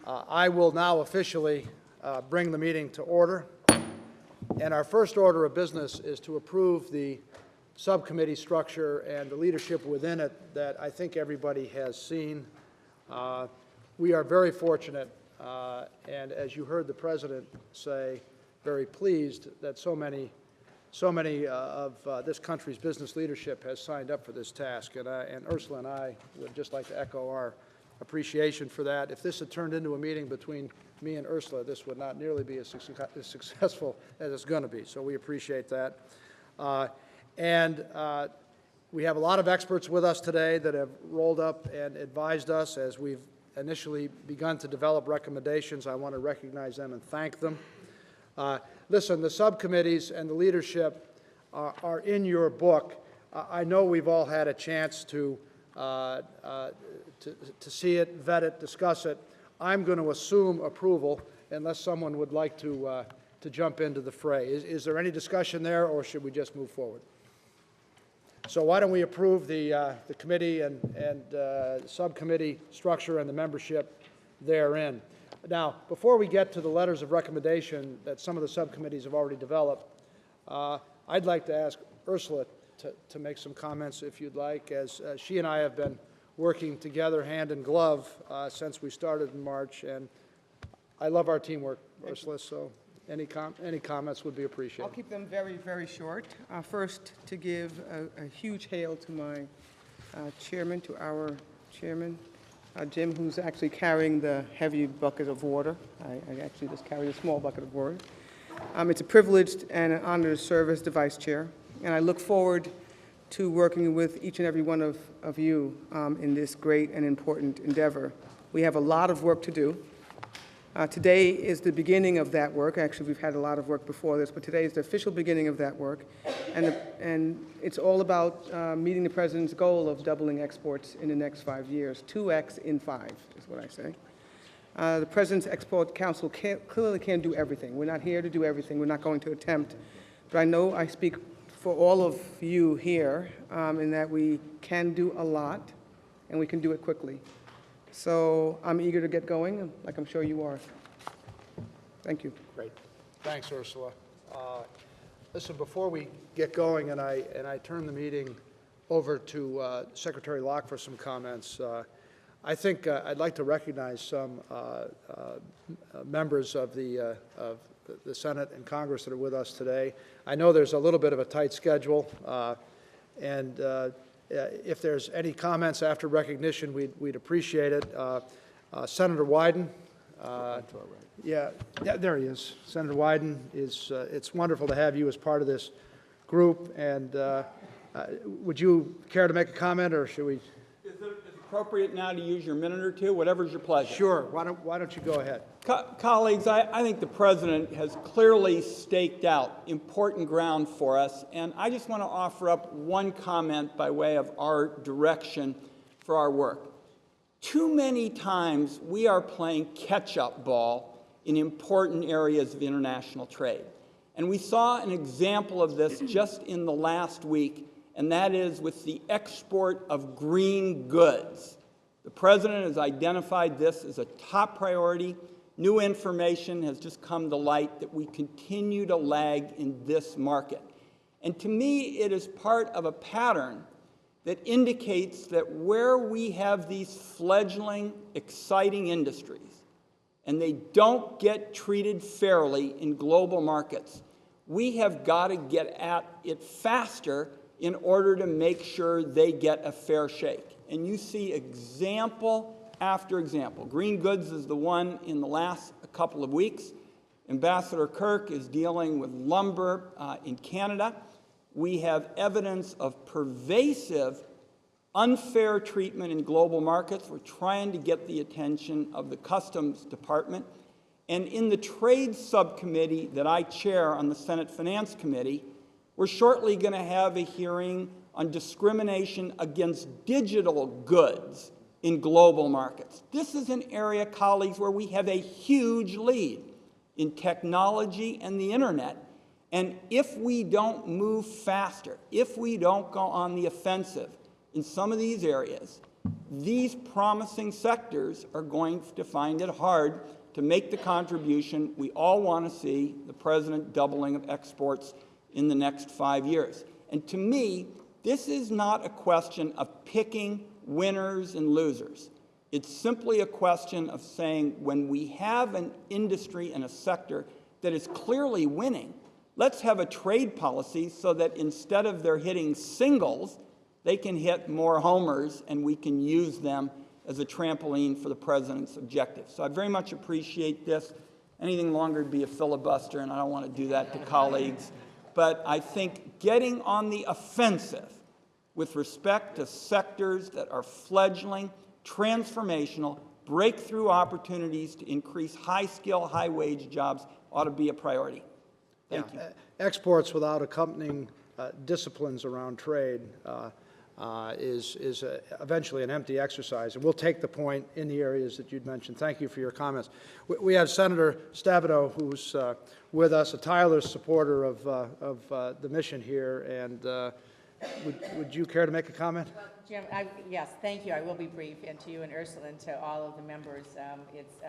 I will now officially bring the meeting to order. And our first order of business is to approve the subcommittee structure and the leadership within it that I think everybody has seen. We are very fortunate, and as you heard the President say, very pleased that so many of this country's business leadership has signed up for this task. And Ursula and I would just like to echo our appreciation for that. If this had turned into a meeting between me and Ursula, this would not nearly be as successful as it's going to be. So we appreciate that. We have a lot of experts with us today that have rolled up and advised us as we've initially begun to develop recommendations. I want to recognize them and thank them. Listen, the subcommittees and the leadership are in your book. I know we've all had a chance to see it, vet it, discuss it. I'm going to assume approval unless someone would like to jump into the fray. Is there any discussion there, or should we just move forward? So why don't we approve the committee and subcommittee structure and the membership therein. Now, before we get to the letters of recommendation that some of the subcommittees have already developed, I'd like to ask Ursula to make some comments, if you'd like, as she and I have been working together hand in glove since we started in March, and I love our teamwork, Ursula, so any comments would be appreciated. I'll keep them very, very short. First, to give a huge hail to my chairman, to our chairman, Jim, who's actually carrying the heavy bucket of water. I actually just carry a small bucket of water. It's a privilege and an honor to serve as the vice chair, and I look forward to working with each and every one of you in this great and important endeavor. We have a lot of work to do. Today is the beginning of that work. Actually, we've had a lot of work before this, but today is the official beginning of that work. And it's all about meeting the President's goal of doubling exports in the next 5 years. 2x in 5 is what I say. The President's Export Council clearly can't do everything. We're not here to do everything. We're not going to attempt. But I know I speak for all of you here in that we can do a lot, and we can do it quickly. So I'm eager to get going, like I'm sure you are. Thank you. Great. Thanks, Ursula. Listen, before we get going and I turn the meeting over to Secretary Locke for some comments, I think I'd like to recognize some members of the Senate and Congress that are with us today. I know there's a little bit of a tight schedule, and if there's any comments after recognition, we'd appreciate it. Senator Wyden. Yeah, there he is. Senator Wyden is. It's wonderful to have you as part of this group. And would you care to make a comment, or should we? Is it appropriate now to use your minute or two? Whatever's your pleasure. Sure. Why don't you go ahead? Colleagues, I think the President has clearly staked out important ground for us, and I just want to offer up one comment by way of our direction for our work. Too many times we are playing catch-up ball in important areas of international trade. And we saw an example of this just in the last week, and that is with the export of green goods. The President has identified this as a top priority. New information has just come to light that we continue to lag in this market. And to me, it is part of a pattern that indicates that where we have these fledgling, exciting industries, and they don't get treated fairly in global markets, we have got to get at it faster in order to make sure they get a fair shake. And you see example after example. Green goods is the one in the last couple of weeks. Ambassador Kirk is dealing with lumber in Canada. We have evidence of pervasive, unfair treatment in global markets. We're trying to get the attention of the Customs Department. And in the Trade Subcommittee that I chair on the Senate Finance Committee, we're shortly going to have a hearing on discrimination against digital goods in global markets. This is an area, colleagues, where we have a huge lead in technology and the internet. And if we don't move faster, if we don't go on the offensive in some of these areas, these promising sectors are going to find it hard to make the contribution we all want to see, the president doubling of exports in the next 5 years. And to me, this is not a question of picking winners and losers. It's simply a question of saying when we have an industry and a sector that is clearly winning, let's have a trade policy so that instead of their hitting singles, they can hit more homers and we can use them as a trampoline for the president's objectives. So I very much appreciate this. Anything longer would be a filibuster, and I don't want to do that to colleagues. But I think getting on the offensive with respect to sectors that are fledgling, transformational, breakthrough opportunities to increase high-skill, high-wage jobs ought to be a priority. Thank you. Exports without accompanying disciplines around trade is eventually an empty exercise, and we'll take the point in the areas that you'd mentioned. Thank you for your comments. We have Senator Stabenow, who's with us, a tireless supporter of the mission here, and would you care to make a comment? Well, Jim, yes, thank you. I will be brief, and to you and Ursula and to all of the members. It's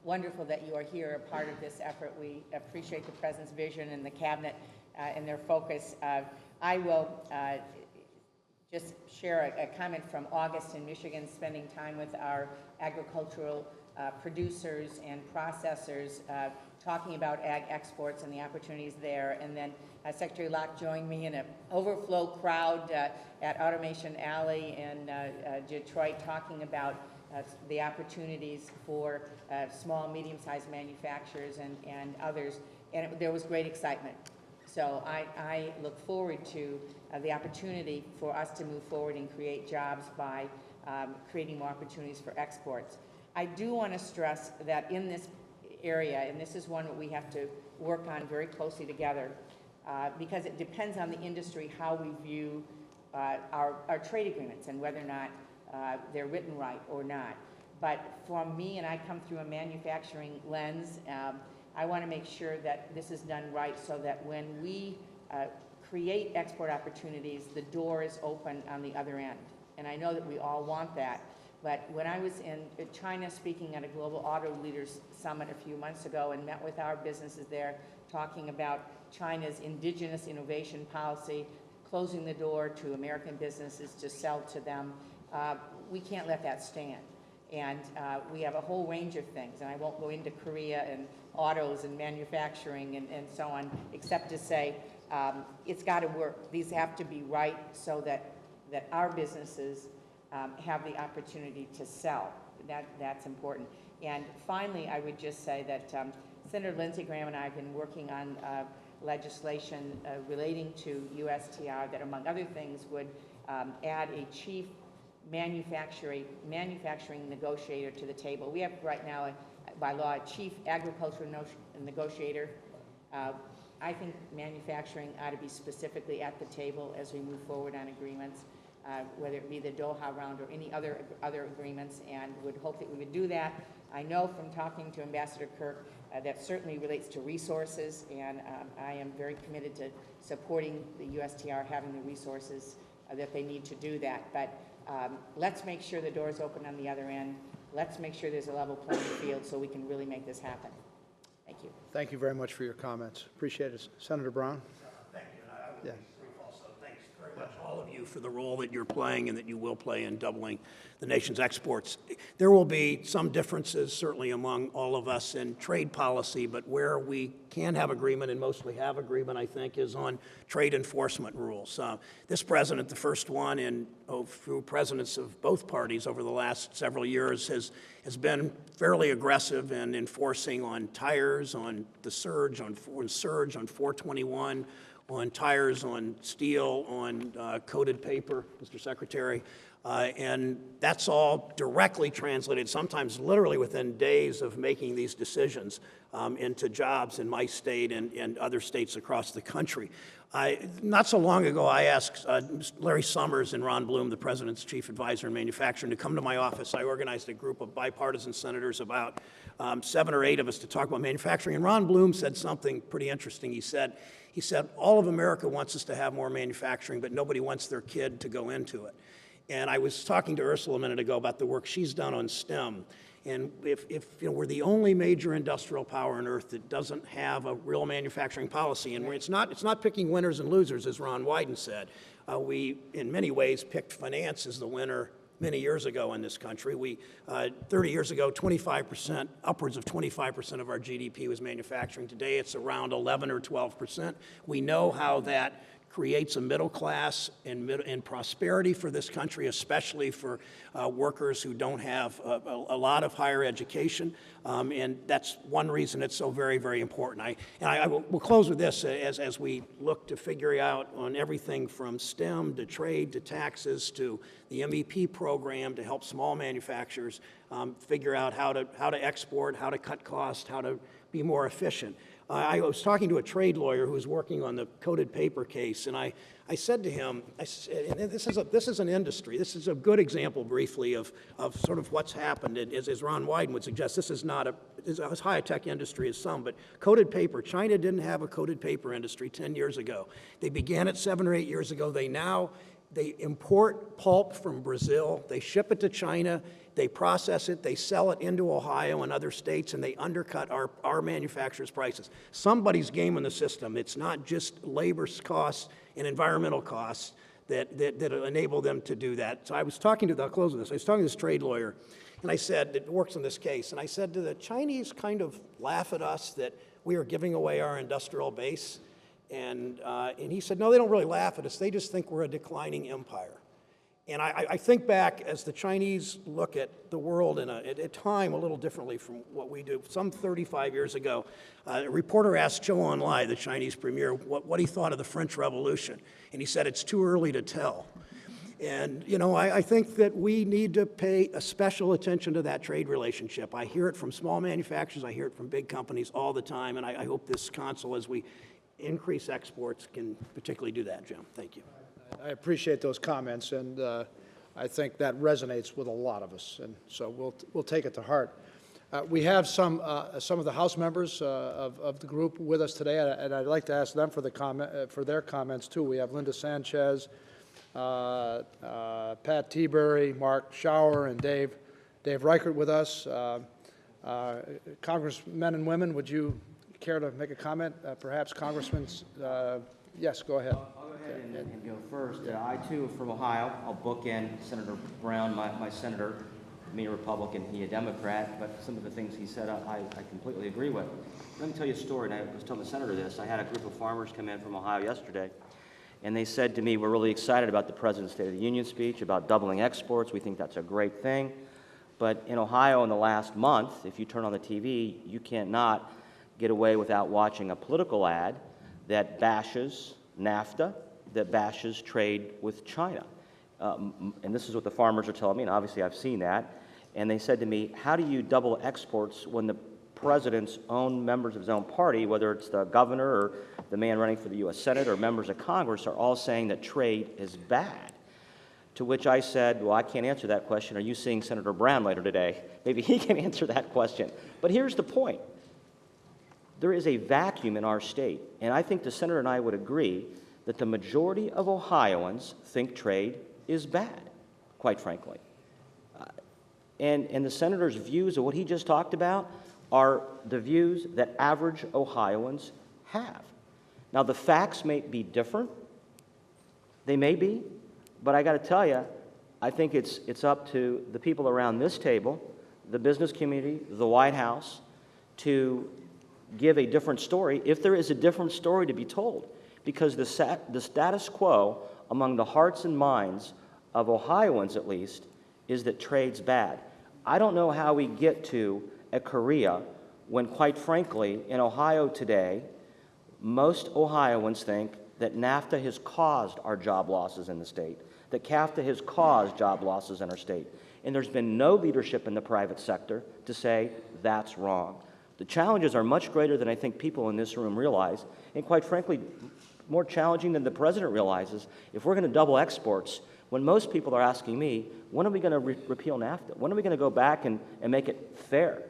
wonderful that you are here, a part of this effort. We appreciate the President's vision and the Cabinet and their focus. I will just share a comment from August in Michigan, spending time with our agricultural producers and processors, talking about ag exports and the opportunities there. And then Secretary Locke joined me in an overflow crowd at Automation Alley in Detroit, talking about the opportunities for small, medium-sized manufacturers and others. And there was great excitement. So I look forward to the opportunity for us to move forward and create jobs by creating more opportunities for exports. I do want to stress that in this area, and this is one that we have to work on very closely together, because it depends on the industry how we view our trade agreements and whether or not they're written right or not. But for me, and I come through a manufacturing lens, I want to make sure that this is done right so that when we create export opportunities, the door is open on the other end. And I know that we all want that. But when I was in China speaking at a Global Auto Leaders Summit a few months ago and met with our businesses there, talking about China's indigenous innovation policy, closing the door to American businesses to sell to them, we can't let that stand. And we have a whole range of things, and I won't go into Korea and autos and manufacturing and so on, except to say it's got to work. These have to be right so that our businesses have the opportunity to sell. That's important. And finally, I would just say that Senator Lindsey Graham and I have been working on legislation relating to USTR that, among other things, would add a chief manufacturing negotiator to the table. We have right now, by law, a chief agricultural negotiator. I think manufacturing ought to be specifically at the table as we move forward on agreements, whether it be the Doha round or any other agreements, and would hope that we would do that. I know from talking to Ambassador Kirk that certainly relates to resources, and I am very committed to supporting the USTR having the resources that they need to do that. But let's make sure the door is open on the other end. Let's make sure there's a level playing field so we can really make this happen. Thank you. Thank you very much for your comments. Appreciate it. Senator Brown? Thank you. And I will be brief also. Thanks very much, all of you, for the role that you're playing and that you will play in doubling the nation's exports. There will be some differences, certainly among all of us, in trade policy, but where we can have agreement, and mostly have agreement, I think, is on trade enforcement rules. This president, the first one in through presidents of both parties over the last several years, has been fairly aggressive in enforcing on tires, on the surge, on 421, on tires, on steel, on coated paper, Mr. Secretary. And that's all directly translated, sometimes literally within days of making these decisions, into jobs in my state and other states across the country. Not so long ago, I asked Larry Summers and Ron Bloom, the president's chief advisor in manufacturing, to come to my office. I organized a group of bipartisan senators, about 7 or 8 of us, to talk about manufacturing. And Ron Bloom said something pretty interesting. He said, all of America wants us to have more manufacturing, but nobody wants their kid to go into it. And I was talking to Ursula a minute ago about the work she's done on STEM. And if we're the only major industrial power on Earth that doesn't have a real manufacturing policy, and it's not picking winners and losers, as Ron Wyden said. We, in many ways, picked finance as the winner many years ago in this country. 30 years ago, 25%, upwards of 25% of our GDP was manufacturing. Today, it's around 11 or 12%. We know how that creates a middle class and prosperity for this country, especially for workers who don't have a lot of higher education. And that's one reason it's so very, very important. We'll close with this as we look to figure out on everything from STEM to trade to taxes to the MEP program to help small manufacturers figure out how to export, how to cut costs, how to be more efficient. I was talking to a trade lawyer who was working on the coated paper case, and I said to him, and this is an industry. This is a good example, briefly, of sort of what's happened. And as Ron Wyden would suggest, this is not as high-tech industry as some, but coated paper. China didn't have a coated paper industry 10 years ago. They began it 7 or 8 years ago. They import pulp from Brazil. They ship it to China. They process it, they sell it into Ohio and other states, and they undercut our manufacturers' prices. Somebody's gaming the system. It's not just labor costs and environmental costs that enable them to do that. So I'll close with this. I was talking to this trade lawyer, and I said, that works on this case, and I said, do the Chinese kind of laugh at us that we are giving away our industrial base? And he said, no, they don't really laugh at us. They just think we're a declining empire. And I think back as the Chinese look at the world at a time a little differently from what we do. Some 35 years ago, a reporter asked Zhou Enlai, the Chinese premier, what he thought of the French Revolution. And he said, it's too early to tell. And, I think that we need to pay a special attention to that trade relationship. I hear it from small manufacturers. I hear it from big companies all the time. And I hope this council, as we increase exports, can particularly do that, Jim. Thank you. I appreciate those comments, and I think that resonates with a lot of us, and so we'll take it to heart. We have some of the House members of the group with us today, and I'd like to ask them for their comments too. We have Linda Sanchez, Pat Tiberi, Mark Schauer, and Dave Reichert with us. Congressmen and women, would you care to make a comment? Perhaps Congressman, yes, go ahead. I'll go ahead and go first. I, too, am from Ohio. I'll bookend Senator Brown, my senator, me a Republican, he a Democrat, but some of the things he said I completely agree with. Let me tell you a story, and I was telling the senator this. I had a group of farmers come in from Ohio yesterday, and they said to me, we're really excited about the President's State of the Union speech, about doubling exports. We think that's a great thing. But in Ohio in the last month, if you turn on the TV, you can't not get away without watching a political ad that bashes NAFTA, that bashes trade with China. And this is what the farmers are telling me, and obviously I've seen that. And they said to me, how do you double exports when the president's own members of his own party, whether it's the governor or the man running for the U.S. Senate or members of Congress, are all saying that trade is bad? To which I said, well, I can't answer that question. Are you seeing Senator Brown later today? Maybe he can answer that question. But here's the point. There is a vacuum in our state, and I think the senator and I would agree that the majority of Ohioans think trade is bad, quite frankly. And the senator's views of what he just talked about are the views that average Ohioans have. Now, the facts may be different. They may be. But I got to tell you, I think it's up to the people around this table, the business community, the White House, to give a different story, if there is a different story to be told. Because the status quo among the hearts and minds of Ohioans, at least, is that trade's bad. I don't know how we get to a Korea when, quite frankly, in Ohio today, most Ohioans think that NAFTA has caused our job losses in the state, that CAFTA has caused job losses in our state. And there's been no leadership in the private sector to say that's wrong. The challenges are much greater than I think people in this room realize, and quite frankly, more challenging than the president realizes. If we're going to double exports, when most people are asking me, when are we going to repeal NAFTA? When are we going to go back and make it fair?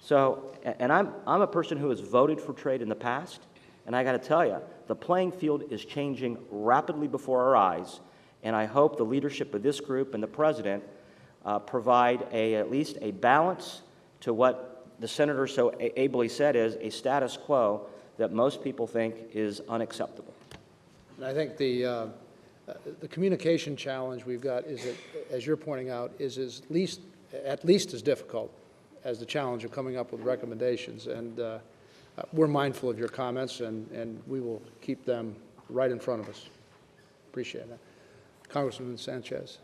So, and I'm a person who has voted for trade in the past, and I got to tell you, the playing field is changing rapidly before our eyes, And I hope the leadership of this group and the President provide at least a balance to what the Senator so ably said is a status quo that most people think is unacceptable. And I think the communication challenge we've got is, as you're pointing out, is at least as difficult as the challenge of coming up with recommendations. And we're mindful of your comments, and we will keep them right in front of us. Appreciate that. Congresswoman Sanchez.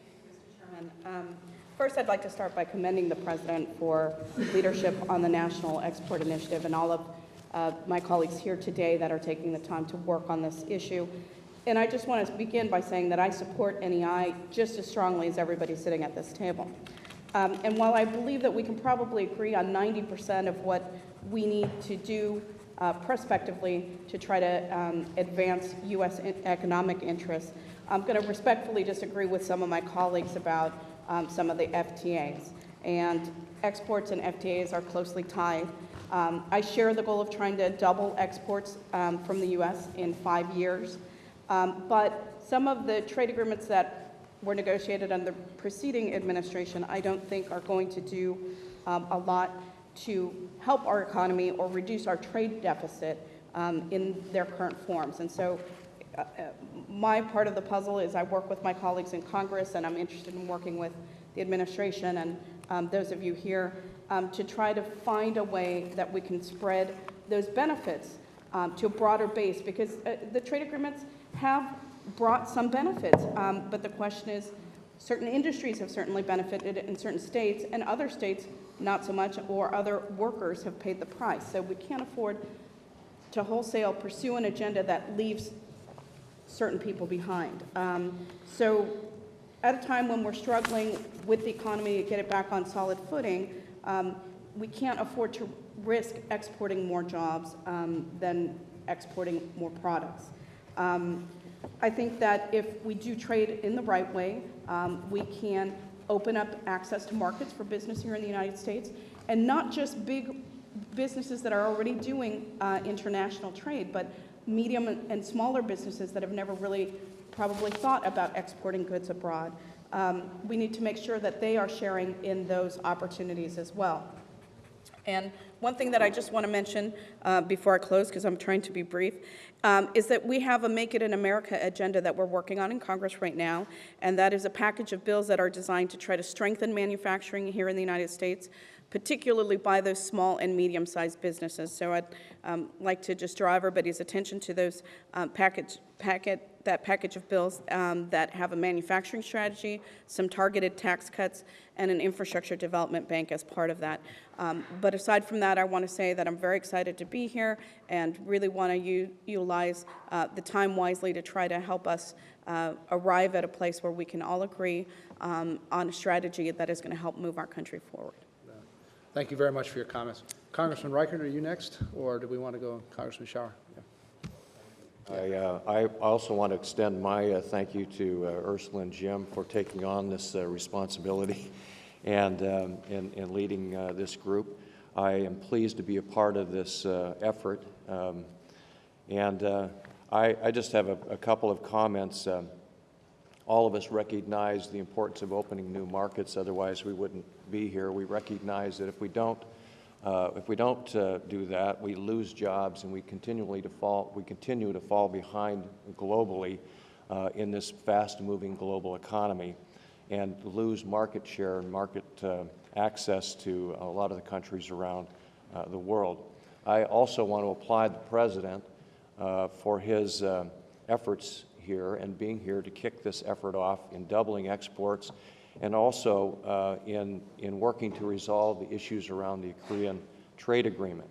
Chairman, first, I'd like to start by commending the President for leadership on the National Export Initiative and all of my colleagues here today that are taking the time to work on this issue. And I just want to begin by saying that I support NEI just as strongly as everybody sitting at this table. And while I believe that we can probably agree on 90% of what we need to do prospectively to try to advance U.S. economic interests, I'm going to respectfully disagree with some of my colleagues about some of the FTAs. And exports and FTAs are closely tied. I share the goal of trying to double exports from the U.S. in 5 years. But some of the trade agreements that were negotiated under the preceding administration, I don't think are going to do a lot to help our economy or reduce our trade deficit in their current forms. And so my part of the puzzle is I work with my colleagues in Congress, and I'm interested in working with the administration and those of you here to try to find a way that we can spread those benefits to a broader base, because the trade agreements have brought some benefits, but the question is, certain industries have certainly benefited in certain states, and other states not so much, or other workers have paid the price. So we can't afford to wholesale pursue an agenda that leaves certain people behind. So at a time when we're struggling with the economy to get it back on solid footing, we can't afford to risk exporting more jobs than exporting more products. I think that if we do trade in the right way, we can open up access to markets for business here in the United States, and not just big businesses that are already doing international trade, but medium and smaller businesses that have never really probably thought about exporting goods abroad. We need to make sure that they are sharing in those opportunities as well. And one thing that I just want to mention before I close, because I'm trying to be brief, is that we have a Make It in America agenda that we're working on in Congress right now, and that is a package of bills that are designed to try to strengthen manufacturing here in the United States, particularly by those small and medium-sized businesses. So I'd like to just draw everybody's attention to those that package of bills that have a manufacturing strategy, some targeted tax cuts, and an infrastructure development bank as part of that. But aside from that, I want to say that I'm very excited to be here and really want to utilize the time wisely to try to help us arrive at a place where we can all agree on a strategy that is going to help move our country forward. Thank you very much for your comments. Congressman Reichert, are you next, or do we want to go Congressman Schauer? Yeah. I also want to extend my thank you to Ursula and Jim for taking on this responsibility and leading this group. I am pleased to be a part of this effort. I just have a couple of comments. All of us recognize the importance of opening new markets, otherwise we wouldn't be here. We recognize that if we don't do that, we lose jobs, and we continue to fall behind globally in this fast-moving global economy, and lose market share and market access to a lot of the countries around the world. I also want to applaud the President for his efforts here and being here to kick this effort off in doubling exports, and also in working to resolve the issues around the Korean trade agreement.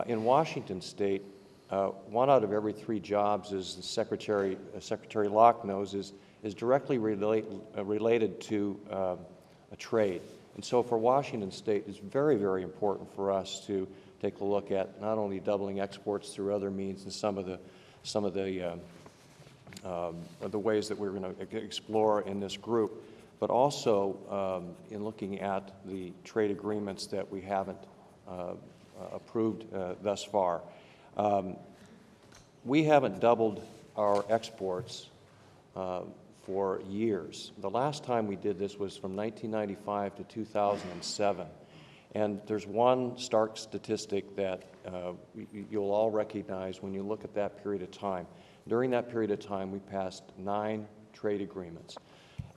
In Washington State, 1 out of every 3 jobs, as Secretary Locke knows, is directly related to a trade. And so for Washington State, it's very, very important for us to take a look at not only doubling exports through other means and some of the ways that we're going to explore in this group, but also in looking at the trade agreements that we haven't approved thus far. We haven't doubled our exports for years. The last time we did this was from 1995 to 2007. And there's one stark statistic that you'll all recognize when you look at that period of time. During that period of time, we passed 9 trade agreements.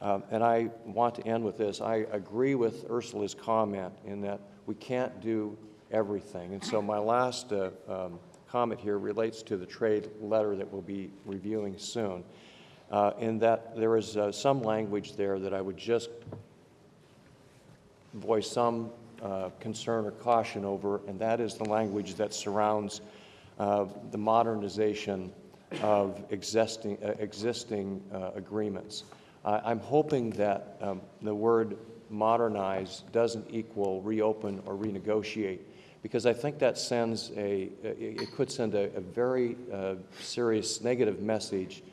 And I want to end with this. I agree with Ursula's comment in that we can't do everything. And so my last comment here relates to the trade letter that we'll be reviewing soon, in that there is some language there that I would just voice some concern or caution over, and that is the language that surrounds the modernization of existing agreements. I'm hoping that the word modernize doesn't equal reopen or renegotiate, because I think that sends it could send a very serious negative message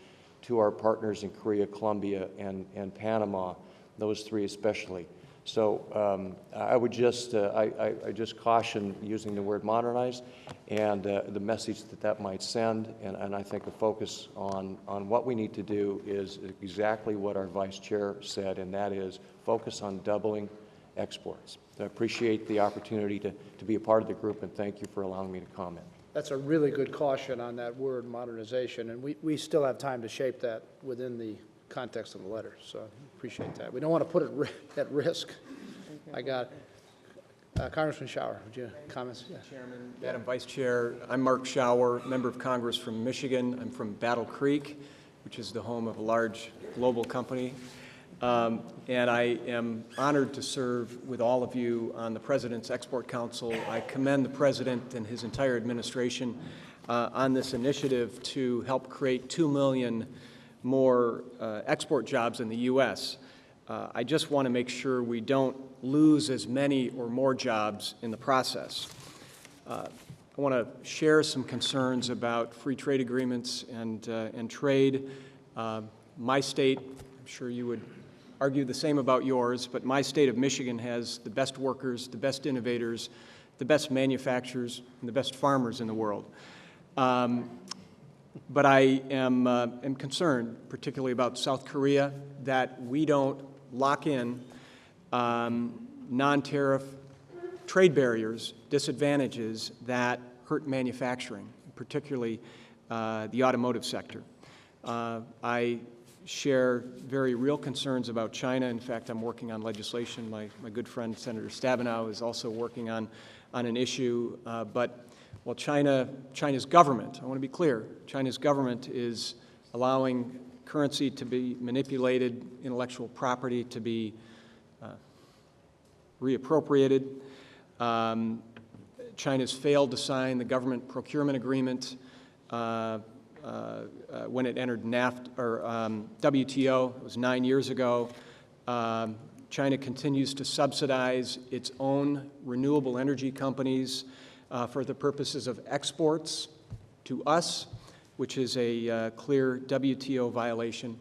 to our partners in Korea, Colombia, and Panama, those 3 especially. So I would just, I just caution using the word modernize and the message that that might send, and I think the focus on what we need to do is exactly what our Vice Chair said, and that is focus on doubling exports. I appreciate the opportunity to be a part of the group, and thank you for allowing me to comment. That's a really good caution on that word modernization, and we still have time to shape that within the context of the letter, so I appreciate that. We don't want to put it at risk. I got it. Congressman Schauer, would you comments? Yeah. Chairman, Madam Vice Chair, I'm Mark Schauer, member of Congress from Michigan. I'm from Battle Creek, which is the home of a large global company. And I am honored to serve with all of you on the President's Export Council. I commend the President and his entire administration on this initiative to help create 2 million more export jobs in the U.S. I just want to make sure we don't lose as many or more jobs in the process. I want to share some concerns about free trade agreements and trade. My state, I'm sure you would argue the same about yours, but my state of Michigan has the best workers, the best innovators, the best manufacturers, and the best farmers in the world. But I am concerned, particularly about South Korea, that we don't lock in non-tariff trade barriers, disadvantages that hurt manufacturing, particularly the automotive sector. I share very real concerns about China. In fact, I'm working on legislation. My good friend Senator Stabenow is also working on an issue. But while China's government, I want to be clear, China's government is allowing currency to be manipulated, intellectual property to be reappropriated. China's failed to sign the government procurement agreement when it entered NAFTA or WTO. It was 9 years ago. China continues to subsidize its own renewable energy companies for the purposes of exports to us, which is a clear WTO violation.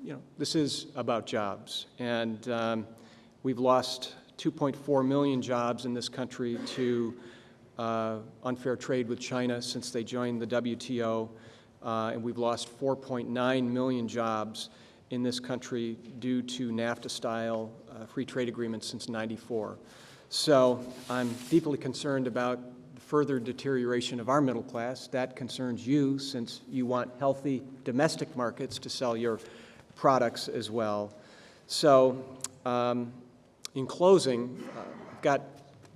You know, this is about jobs, and we've lost 2.4 million jobs in this country to unfair trade with China since they joined the WTO, and we've lost 4.9 million jobs in this country due to NAFTA-style free trade agreements since '94. So I'm deeply concerned about the further deterioration of our middle class. That concerns you, since you want healthy domestic markets to sell your products as well. So in closing, I've got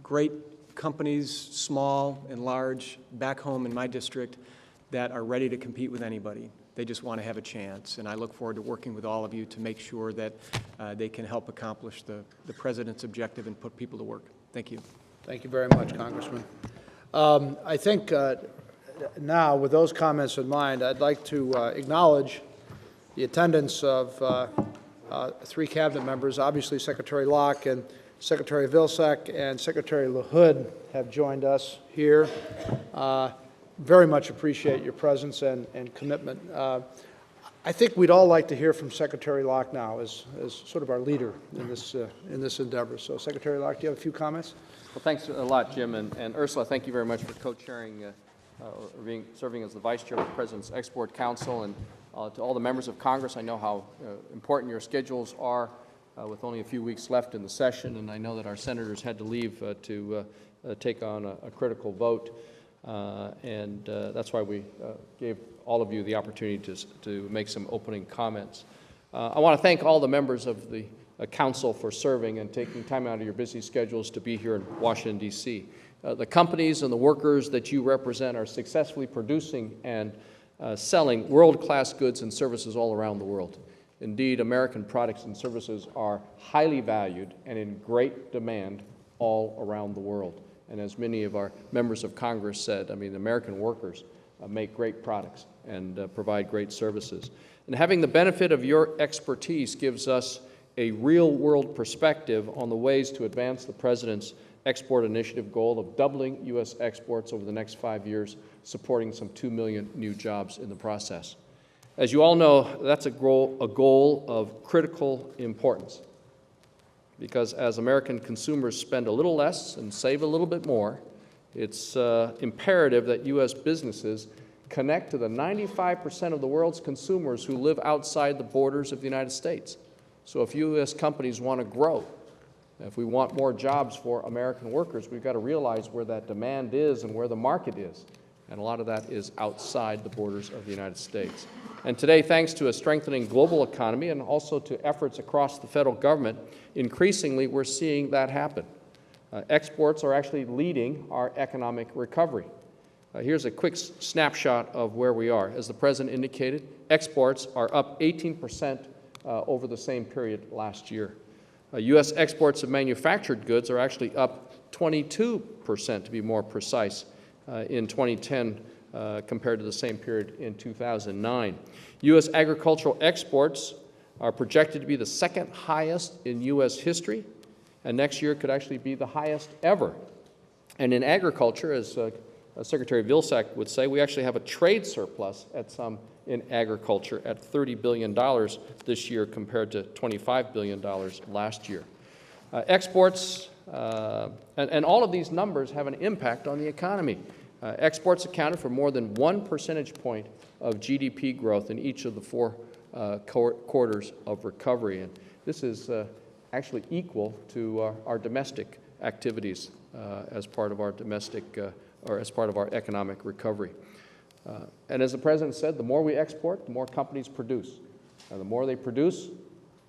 great companies, small and large, back home in my district that are ready to compete with anybody. They just want to have a chance, and I look forward to working with all of you to make sure that they can help accomplish the President's objective and put people to work. Thank you. Thank you very much, Congressman. I think now, with those comments in mind, I'd like to acknowledge the attendance of 3 cabinet members. Obviously, Secretary Locke and Secretary Vilsack and Secretary LaHood have joined us here. Very much appreciate your presence and commitment. I think we'd all like to hear from Secretary Locke now as sort of our leader in this endeavor. So, Secretary Locke, do you have a few comments? Well, thanks a lot, Jim. And Ursula, thank you very much for co-chairing or serving as the Vice Chair of the President's Export Council. And To all the members of Congress, I know how important your schedules are with only a few weeks left in the session, and I know that our senators had to leave to take on a critical vote, and that's why we gave all of you the opportunity to make some opening comments. I want to thank all the members of the Council for serving and taking time out of your busy schedules to be here in Washington, D.C. The companies and the workers that you represent are successfully producing and selling world-class goods and services all around the world. Indeed, American products and services are highly valued and in great demand all around the world. And as many of our members of Congress said, I mean, American workers make great products and provide great services. And having the benefit of your expertise gives us a real-world perspective on the ways to advance the President's export initiative goal of doubling U.S. exports over the next 5 years, supporting some 2 million new jobs in the process. As you all know, that's a goal of critical importance, because as American consumers spend a little less and save a little bit more, it's imperative that U.S. businesses connect to the 95% of the world's consumers who live outside the borders of the United States. So if U.S. companies want to grow, if we want more jobs for American workers, we've got to realize where that demand is and where the market is. And a lot of that is outside the borders of the United States. And today, thanks to a strengthening global economy and also to efforts across the federal government, increasingly we're seeing that happen. Exports are actually leading our economic recovery. Here's a quick snapshot of where we are. As the President indicated, exports are up 18% over the same period last year. U.S. exports of manufactured goods are actually up 22%, to be more precise, in 2010 compared to the same period in 2009. U.S. agricultural exports are projected to be the second highest in U.S. history, and next year could actually be the highest ever. And in agriculture, as Secretary Vilsack would say, we actually have a trade surplus in agriculture at $30 billion this year compared to $25 billion last year. Exports, and all of these numbers have an impact on the economy. Exports accounted for more than 1 percentage point of GDP growth in each of the 4 quarters of recovery. And this is actually equal to our domestic activities as part of our as part of our economic recovery. And as the President said, the more we export, the more companies produce. And the more they produce,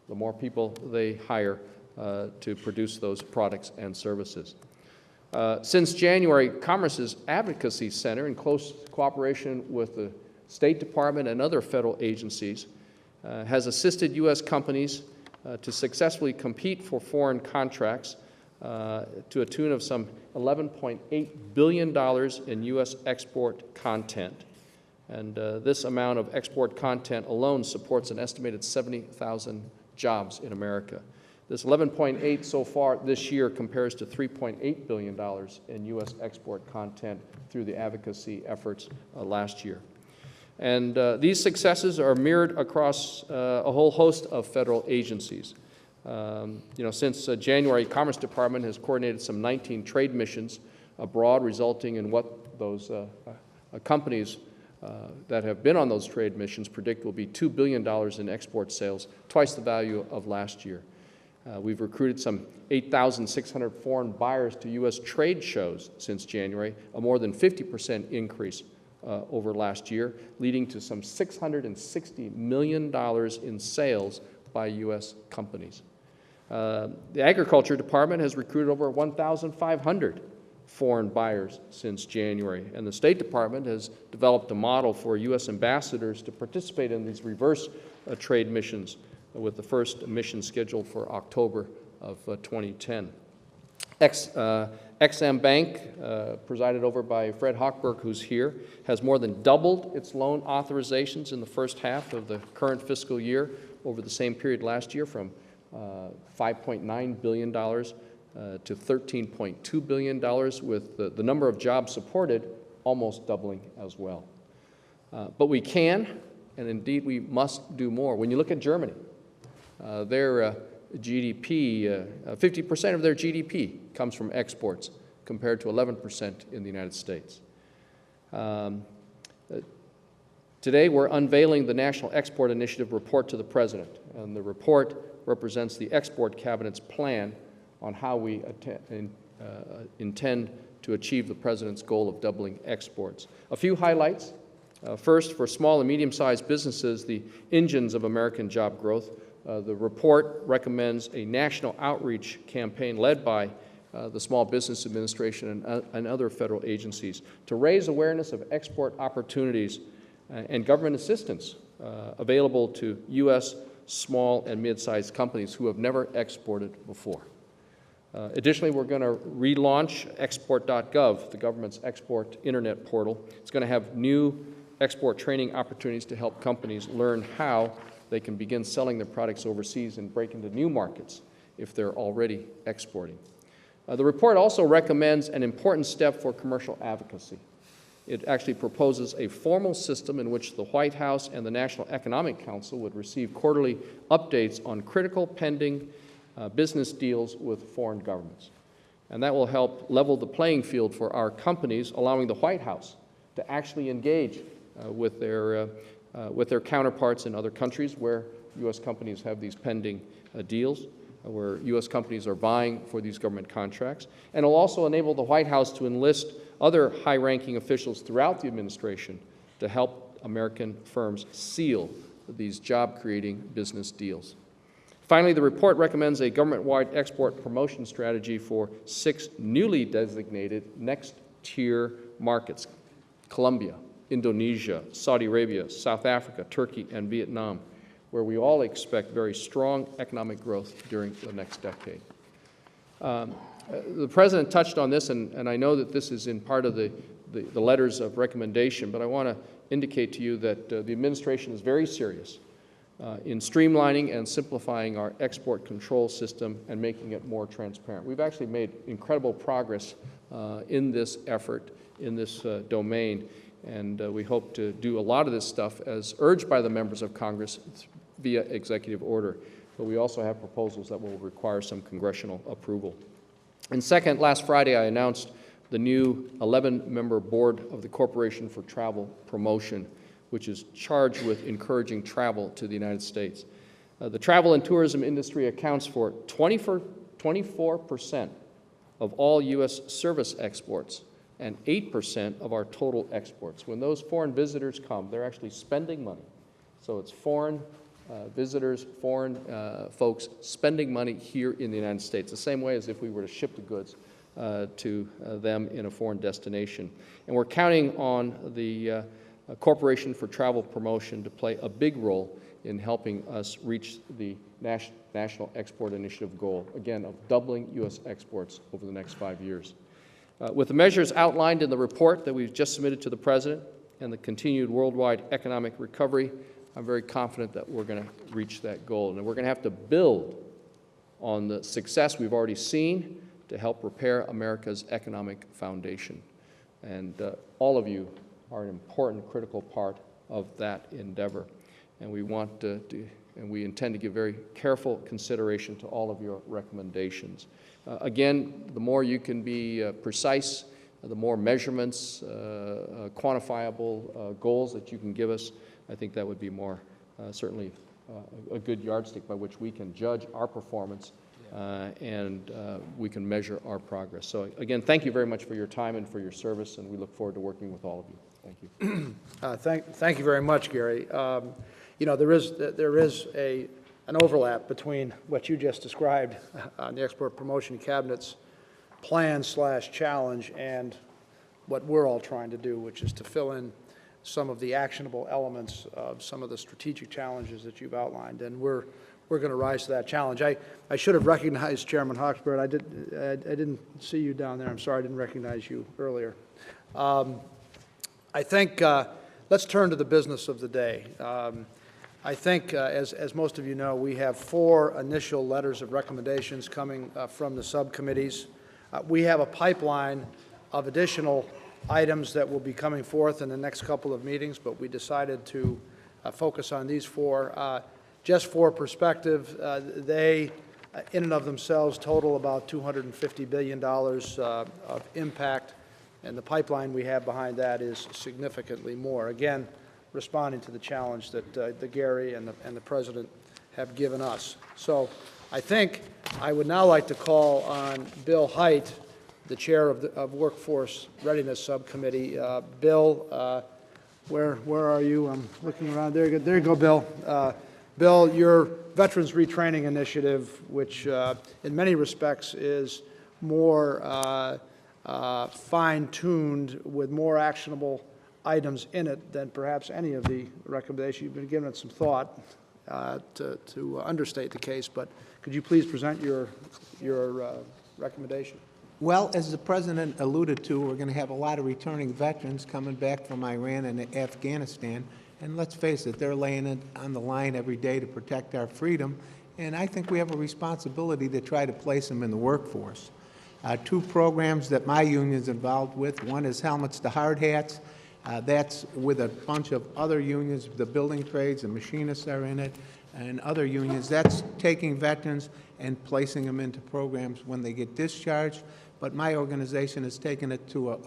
the more people they hire to produce those products and services. Since January, Commerce's Advocacy Center, in close cooperation with the State Department and other federal agencies, has assisted U.S. companies to successfully compete for foreign contracts to a tune of some $11.8 billion in U.S. export content. And this amount of export content alone supports an estimated 70,000 jobs in America. This 11.8 so far this year compares to $3.8 billion in U.S. export content through the advocacy efforts last year. And these successes are mirrored across a whole host of federal agencies. Since January, Commerce Department has coordinated some 19 trade missions abroad, resulting in what those companies that have been on those trade missions predict will be $2 billion in export sales, twice the value of last year. We've recruited some 8,600 foreign buyers to U.S. trade shows since January, a more than 50% increase over last year, leading to some $660 million in sales by U.S. companies. The Agriculture Department has recruited over 1,500 foreign buyers since January, and the State Department has developed a model for U.S. ambassadors to participate in these reverse trade missions, with the first mission scheduled for October of 2010. Ex-Im Bank, presided over by Fred Hochberg, who's here, has more than doubled its loan authorizations in the first half of the current fiscal year over the same period last year, from $5.9 billion to $13.2 billion, with the number of jobs supported almost doubling as well. But we can, and indeed we must do more. When you look at Germany, their GDP, 50% of their GDP comes from exports, compared to 11% in the United States. Today, we're unveiling the National Export Initiative report to the President, and the report represents the Export Cabinet's plan on how we intend to achieve the President's goal of doubling exports. A few highlights. First, for small and medium-sized businesses, the engines of American job growth, the report recommends a national outreach campaign led by the Small Business Administration and other federal agencies to raise awareness of export opportunities and government assistance available to U.S. small and mid-sized companies who have never exported before. Additionally, we're going to relaunch export.gov, the government's export internet portal. It's going to have new export training opportunities to help companies learn how they can begin selling their products overseas and break into new markets if they're already exporting. The report also recommends an important step for commercial advocacy. It actually proposes a formal system in which the White House and the National Economic Council would receive quarterly updates on critical pending business deals with foreign governments. And that will help level the playing field for our companies, allowing the White House to actually engage with their counterparts in other countries where U.S. companies have these pending deals, where U.S. companies are vying for these government contracts. And it'll also enable the White House to enlist other high-ranking officials throughout the administration to help American firms seal these job-creating business deals. Finally, the report recommends a government-wide export promotion strategy for 6 newly designated next-tier markets: Colombia, Indonesia, Saudi Arabia, South Africa, Turkey, and Vietnam, where we all expect very strong economic growth during the next decade. The President touched on this, and I know that this is in part of the letters of recommendation, but I want to indicate to you that the administration is very serious in streamlining and simplifying our export control system and making it more transparent. We've actually made incredible progress in this effort, in this domain, and we hope to do a lot of this stuff as urged by the members of Congress via executive order, but we also have proposals that will require some congressional approval. And second, last Friday I announced the new 11-member board of the Corporation for Travel Promotion, which is charged with encouraging travel to the United States. The travel and tourism industry accounts for 24% of all U.S. service exports and 8% of our total exports. When those foreign visitors come, they're actually spending money. So it's foreign visitors, foreign folks spending money here in the United States, the same way as if we were to ship the goods to them in a foreign destination. And we're counting on the Corporation for Travel Promotion to play a big role in helping us reach the National Export Initiative goal, again, of doubling U.S. exports over the next 5 years. With the measures outlined in the report that we've just submitted to the President and the continued worldwide economic recovery, I'm very confident that we're going to reach that goal. And we're going to have to build on the success we've already seen to help repair America's economic foundation. And all of you are an important, critical part of that endeavor. And we want to and we intend to give very careful consideration to all of your recommendations. Again, the more you can be precise, the more measurements, quantifiable goals that you can give us, I think that would be more certainly a good yardstick by which we can judge our performance and we can measure our progress. So again, thank you very much for your time and for your service, and we look forward to working with all of you. Thank you. Thank you very much, Gary. You know, there is an overlap between what you just described on the Export Promotion Cabinet's plan/challenge and what we're all trying to do, which is to fill in some of the actionable elements of some of the strategic challenges that you've outlined, and we're going to rise to that challenge. I should have recognized Chairman Hawksbirt. I didn't see you down there. I'm sorry I didn't recognize you earlier. I think let's turn to the business of the day. I think, as most of you know, we have 4 initial letters of recommendations coming from the subcommittees. We have a pipeline of additional items that will be coming forth in the next couple of meetings, but we decided to focus on these 4. Just for perspective, they, in and of themselves, total about $250 billion of impact, and the pipeline we have behind that is significantly more. Again, responding to the challenge that Gary and the President have given us. So I think I would now like to call on Bill Hite, the Chair of Workforce Readiness Subcommittee. Bill, where are you? I'm looking around. There you go, Bill. Bill, your Veterans Retraining Initiative, which in many respects is more fine-tuned with more actionable items in it than perhaps any of the recommendations. You've been giving it some thought to understate the case, but could you please present your recommendation? Well, as the President alluded to, we're going to have a lot of returning veterans coming back from Iran and Afghanistan, and let's face it, they're laying it on the line every day to protect our freedom, and I think we have a responsibility to try to place them in the workforce. Two programs that my union is involved with, one is Helmets to Hard Hats. That's with a bunch of other unions, the building trades, the machinists are in it, and other unions. That's taking veterans and placing them into programs when they get discharged. But my organization has taken it to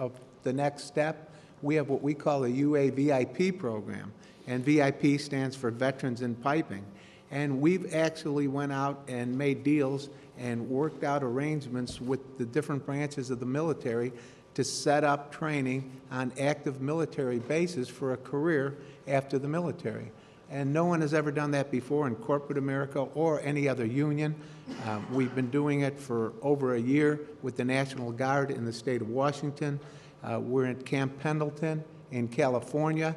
the next step. We have what we call a UA VIP program, and VIP stands for Veterans in Piping. And we've actually went out and made deals and worked out arrangements with the different branches of the military to set up training on active military bases for a career after the military. And no one has ever done that before in corporate America or any other union. We've been doing it for over a year with the National Guard in the state of Washington. We're at Camp Pendleton in California,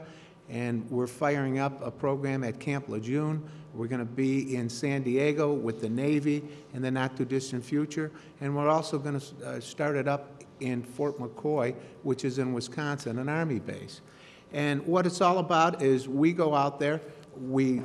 and we're firing up a program at Camp Lejeune. We're going to be in San Diego with the Navy in the not-too-distant future, and we're also going to start it up in Fort McCoy, which is in Wisconsin, an Army base. And what it's all about is we go out there, we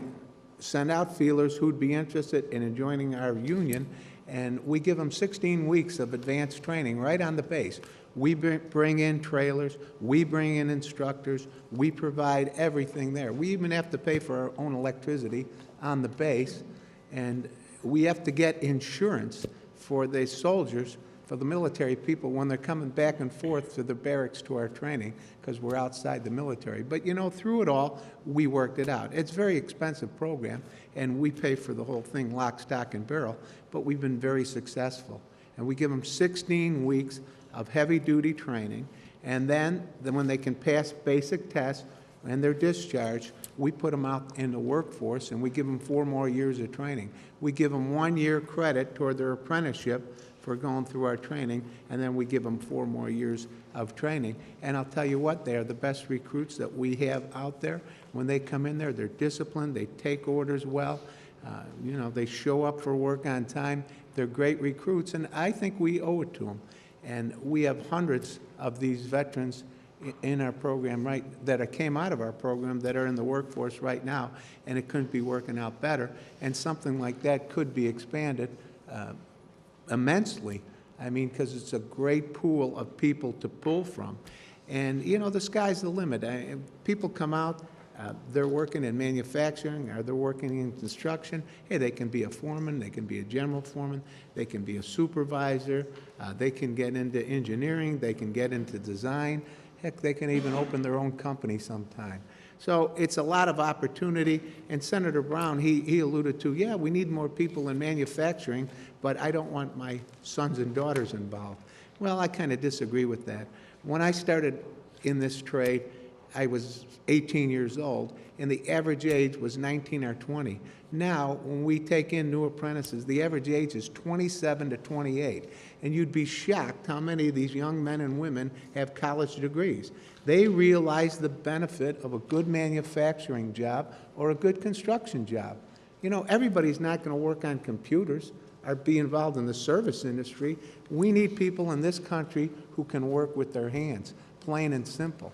send out feelers who'd be interested in joining our union, and we give them 16 weeks of advanced training right on the base. We bring in trailers, we bring in instructors, we provide everything there. We even have to pay for our own electricity on the base, and we have to get insurance for the soldiers, for the military people, when they're coming back and forth to the barracks to our training, because we're outside the military. But, you know, through it all, we worked it out. It's a very expensive program, and we pay for the whole thing lock, stock, and barrel, but we've been very successful. And we give them 16 weeks of heavy-duty training, and then when they can pass basic tests and they're discharged, we put them out in the workforce, and we give them 4 more years of training. We give them 1 year credit toward their apprenticeship for going through our training, and then we give them 4 more years of training. And I'll tell you what, they are the best recruits that we have out there. When they come in there, they're disciplined, they take orders well, you know, they show up for work on time. They're great recruits, and I think we owe it to them. And we have hundreds of these veterans in our program that came out of our program that are in the workforce right now, and it couldn't be working out better. And something like that could be expanded immensely. I mean, because it's a great pool of people to pull from. And, you know, the sky's the limit. People come out, they're working in manufacturing, or they're working in construction. Hey, they can be a foreman, they can be a general foreman, they can be a supervisor, they can get into engineering, they can get into design. Heck, they can even open their own company sometime. So it's a lot of opportunity, and Senator Brown, he alluded to, yeah, we need more people in manufacturing, but I don't want my sons and daughters involved. Well, I kind of disagree with that. When I started in this trade, I was 18 years old, and the average age was 19 or 20. Now, when we take in new apprentices, the average age is 27 to 28. And you'd be shocked how many of these young men and women have college degrees. They realize the benefit of a good manufacturing job or a good construction job. You know, everybody's not going to work on computers or be involved in the service industry. We need people in this country who can work with their hands, plain and simple.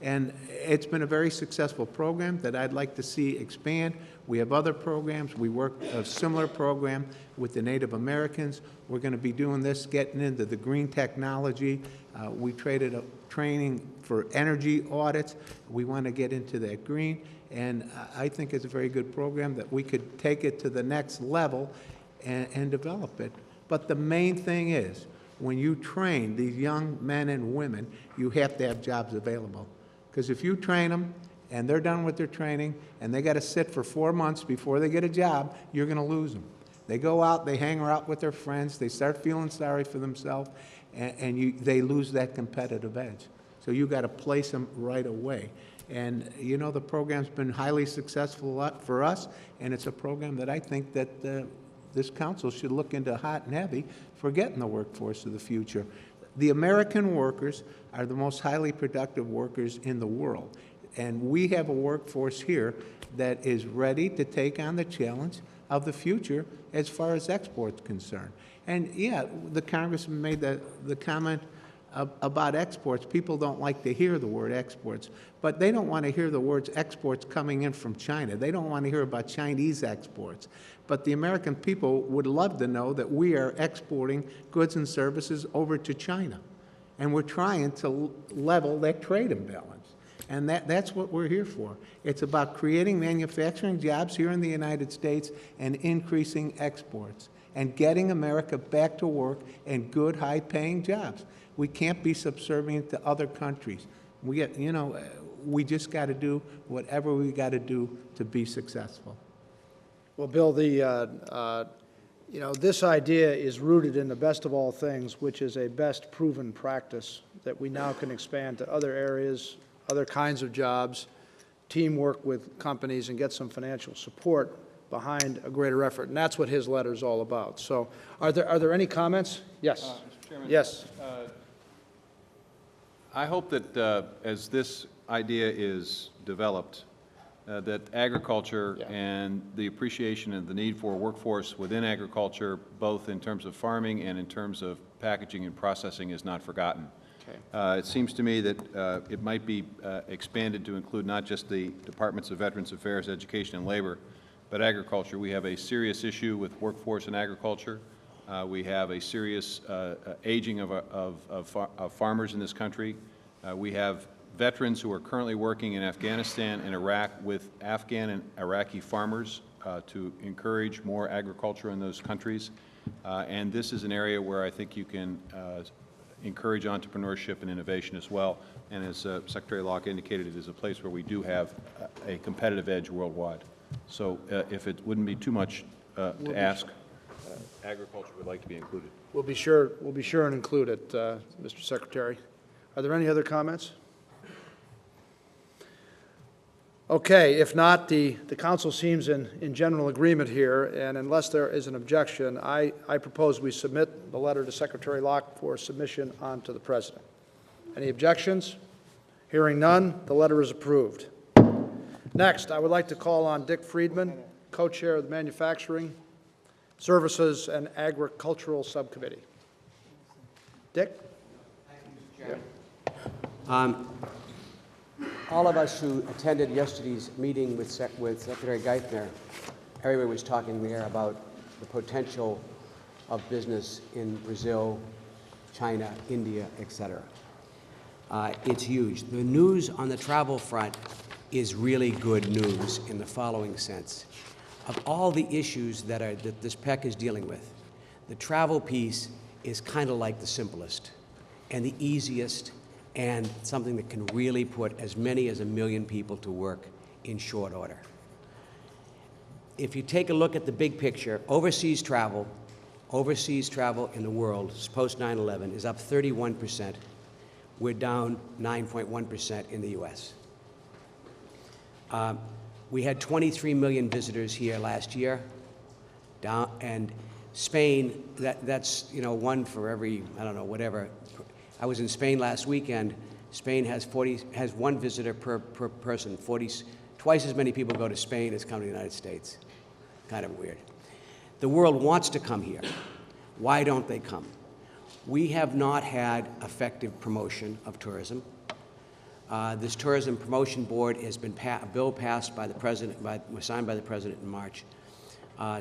And it's been a very successful program that I'd like to see expand. We have other programs. We work a similar program with the Native Americans. We're going to be doing this, getting into the green technology. We traded a training for energy audits. We want to get into that green. And I think it's a very good program that we could take it to the next level and develop it. But the main thing is, when you train these young men and women, you have to have jobs available. Because if you train them and they're done with their training, and they got to sit for 4 months before they get a job, you're going to lose them. They go out, they hang out with their friends, they start feeling sorry for themselves, and they lose that competitive edge. So you got to place them right away. And, you know, the program's been highly successful for us, and it's a program that I think that this council should look into hot and heavy for getting the workforce of the future. The American workers are the most highly productive workers in the world, and we have a workforce here that is ready to take on the challenge of the future as far as exports concerned. And yeah, the congressman made the comment about exports. People don't like to hear the word exports, but they don't want to hear the words exports coming in from China. They don't want to hear about Chinese exports. But the American people would love to know that we are exporting goods and services over to China. And we're trying to level that trade imbalance. And that's what we're here for. It's about creating manufacturing jobs here in the United States and increasing exports and getting America back to work and good, high-paying jobs. We can't be subservient to other countries. We just got to do whatever we got to do to be successful. Well, Bill, this idea is rooted in the best of all things, which is a best proven practice that we now can expand to other areas, other kinds of jobs, teamwork with companies, and get some financial support behind a greater effort. And that's what his letter is all about. So are there any comments? Yes. Mr. Chairman, yes. I hope that as this idea is developed, that agriculture and the appreciation and the need for a workforce within agriculture, both in terms of farming and in terms of packaging and processing, is not forgotten. Okay. It seems to me that it might be expanded to include not just the Departments of Veterans Affairs, Education, and Labor, but agriculture. We have a serious issue with workforce in agriculture. We have a serious aging of farmers in this country. We have veterans who are currently working in Afghanistan and Iraq with Afghan and Iraqi farmers to encourage more agriculture in those countries. And this is an area where I think you can encourage entrepreneurship and innovation as well. And as Secretary Locke indicated, it is a place where we do have a competitive edge worldwide. So if it wouldn't be too much to ask, agriculture would like to be included. We'll be sure and include it, Mr. Secretary. Are there any other comments? Okay, if not, the council seems in general agreement here, and unless there is an objection, I propose we submit the letter to Secretary Locke for submission on to the President. Any objections? Hearing none, the letter is approved. Next, I would like to call on Dick Friedman, co-chair of the Manufacturing Services and Agricultural Subcommittee. Dick? Thank you, Mr. Chairman. All of us who attended yesterday's meeting with Secretary Geithner, everybody was talking there about the potential of business in Brazil, China, India, etc. It's huge. The news on the travel front is really good news in the following sense. Of all the issues that this PEC is dealing with, the travel piece is kind of like the simplest and the easiest, and something that can really put as many as 1 million people to work in short order. If you take a look at the big picture, overseas travel in the world post 9/11 is up 31%. We're down 9.1% in the U.S. We had 23 million visitors here last year, and Spain, that's one for every, I don't know, whatever. I was in Spain last weekend. Spain has 1 visitor per person. Twice as many people go to Spain as come to the United States. Kind of weird. The world wants to come here. Why don't they come? We have not had effective promotion of tourism. This Tourism Promotion Board has been a bill passed by the President, signed by the President in March,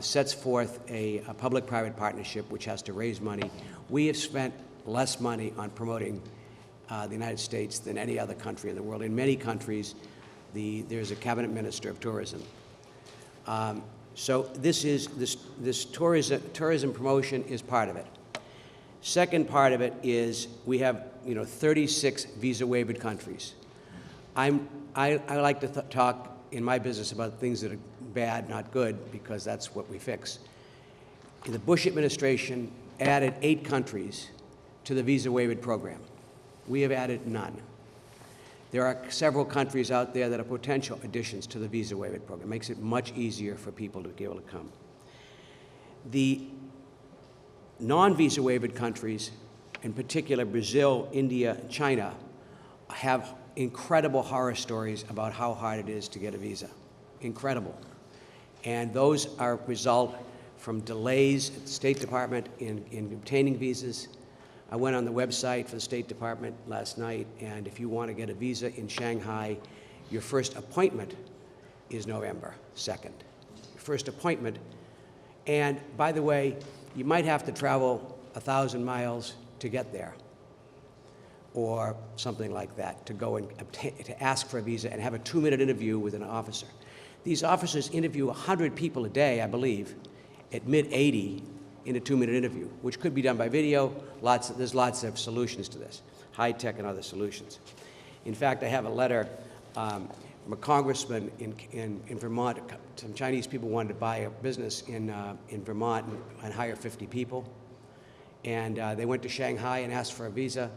sets forth a public-private partnership which has to raise money. We have spent less money on promoting the United States than any other country in the world. In many countries, there's a cabinet minister of tourism. So this tourism promotion is part of it. Second part of it is we have 36 visa-waived countries. I like to talk in my business about things that are bad, not good, because that's what we fix. The Bush administration added 8 countries to the visa waiver program. We have added none. There are several countries out there that are potential additions to the visa waiver program. It makes it much easier for people to be able to come. The non-visa waivered countries, in particular Brazil, India, and China, have incredible horror stories about how hard it is to get a visa. Incredible. And those are result from delays at the State Department in obtaining visas. I went on the website for the State Department last night, and if you want to get a visa in Shanghai, your first appointment is November 2nd. Your first appointment. And by the way, you might have to travel 1,000 miles to get there, or something like that, to go and to ask for a visa and have a 2-minute interview with an officer. These officers interview 100 people a day, I believe, at mid-80 in a 2-minute interview, which could be done by video. There's lots of solutions to this, high-tech and other solutions. In fact, I have a letter from a congressman in Vermont. Some Chinese people wanted to buy a business in Vermont and hire 50 people. And they went to Shanghai and asked for a visa.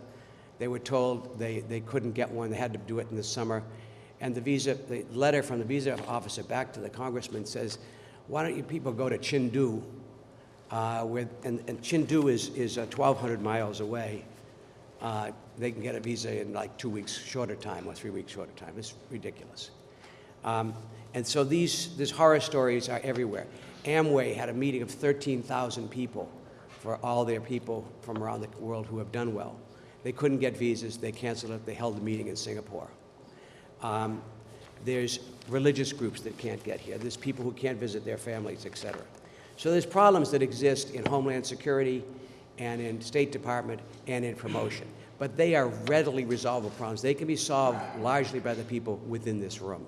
They were told they couldn't get one. They had to do it in the summer. And the letter from the visa officer back to the congressman says, why don't you people go to Chengdu? And Chengdu is 1,200 miles away. They can get a visa in like 2 weeks shorter time or 3 weeks shorter time. It's ridiculous. And so these horror stories are everywhere. Amway had a meeting of 13,000 people for all their people from around the world who have done well. They couldn't get visas. They canceled it. They held a meeting in Singapore. There's religious groups that can't get here. There's people who can't visit their families, et cetera. So there's problems that exist in Homeland Security and in State Department and in promotion. But they are readily resolvable problems. They can be solved largely by the people within this room.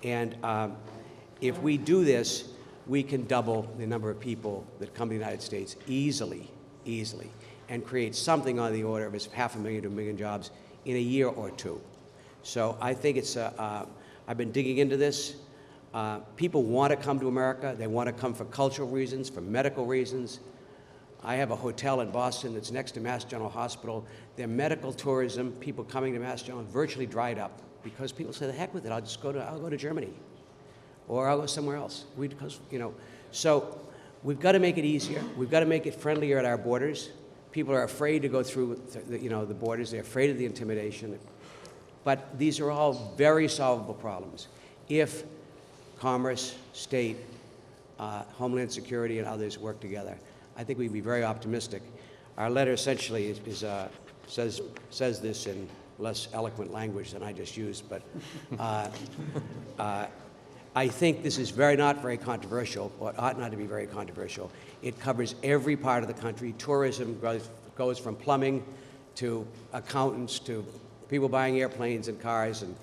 And if we do this, we can double the number of people that come to the United States easily, and create something on the order of 500,000 to 1 million jobs in a year or two. So I think it's, I've been digging into this. People want to come to America. They want to come for cultural reasons, for medical reasons. I have a hotel in Boston that's next to Mass General Hospital. Their medical tourism, people coming to Mass General, virtually dried up because people say, the heck with it, I'll go to Germany, or I'll go somewhere else. So we've got to make it easier. We've got to make it friendlier at our borders. People are afraid to go through the borders. They're afraid of the intimidation. But these are all very solvable problems if Commerce, State, Homeland Security, and others work together. I think we'd be very optimistic. Our letter essentially says this in less eloquent language than I just used, but I think this is not very controversial, or ought not to be very controversial. It covers every part of the country. Tourism goes from plumbing to accountants to people buying airplanes and cars, and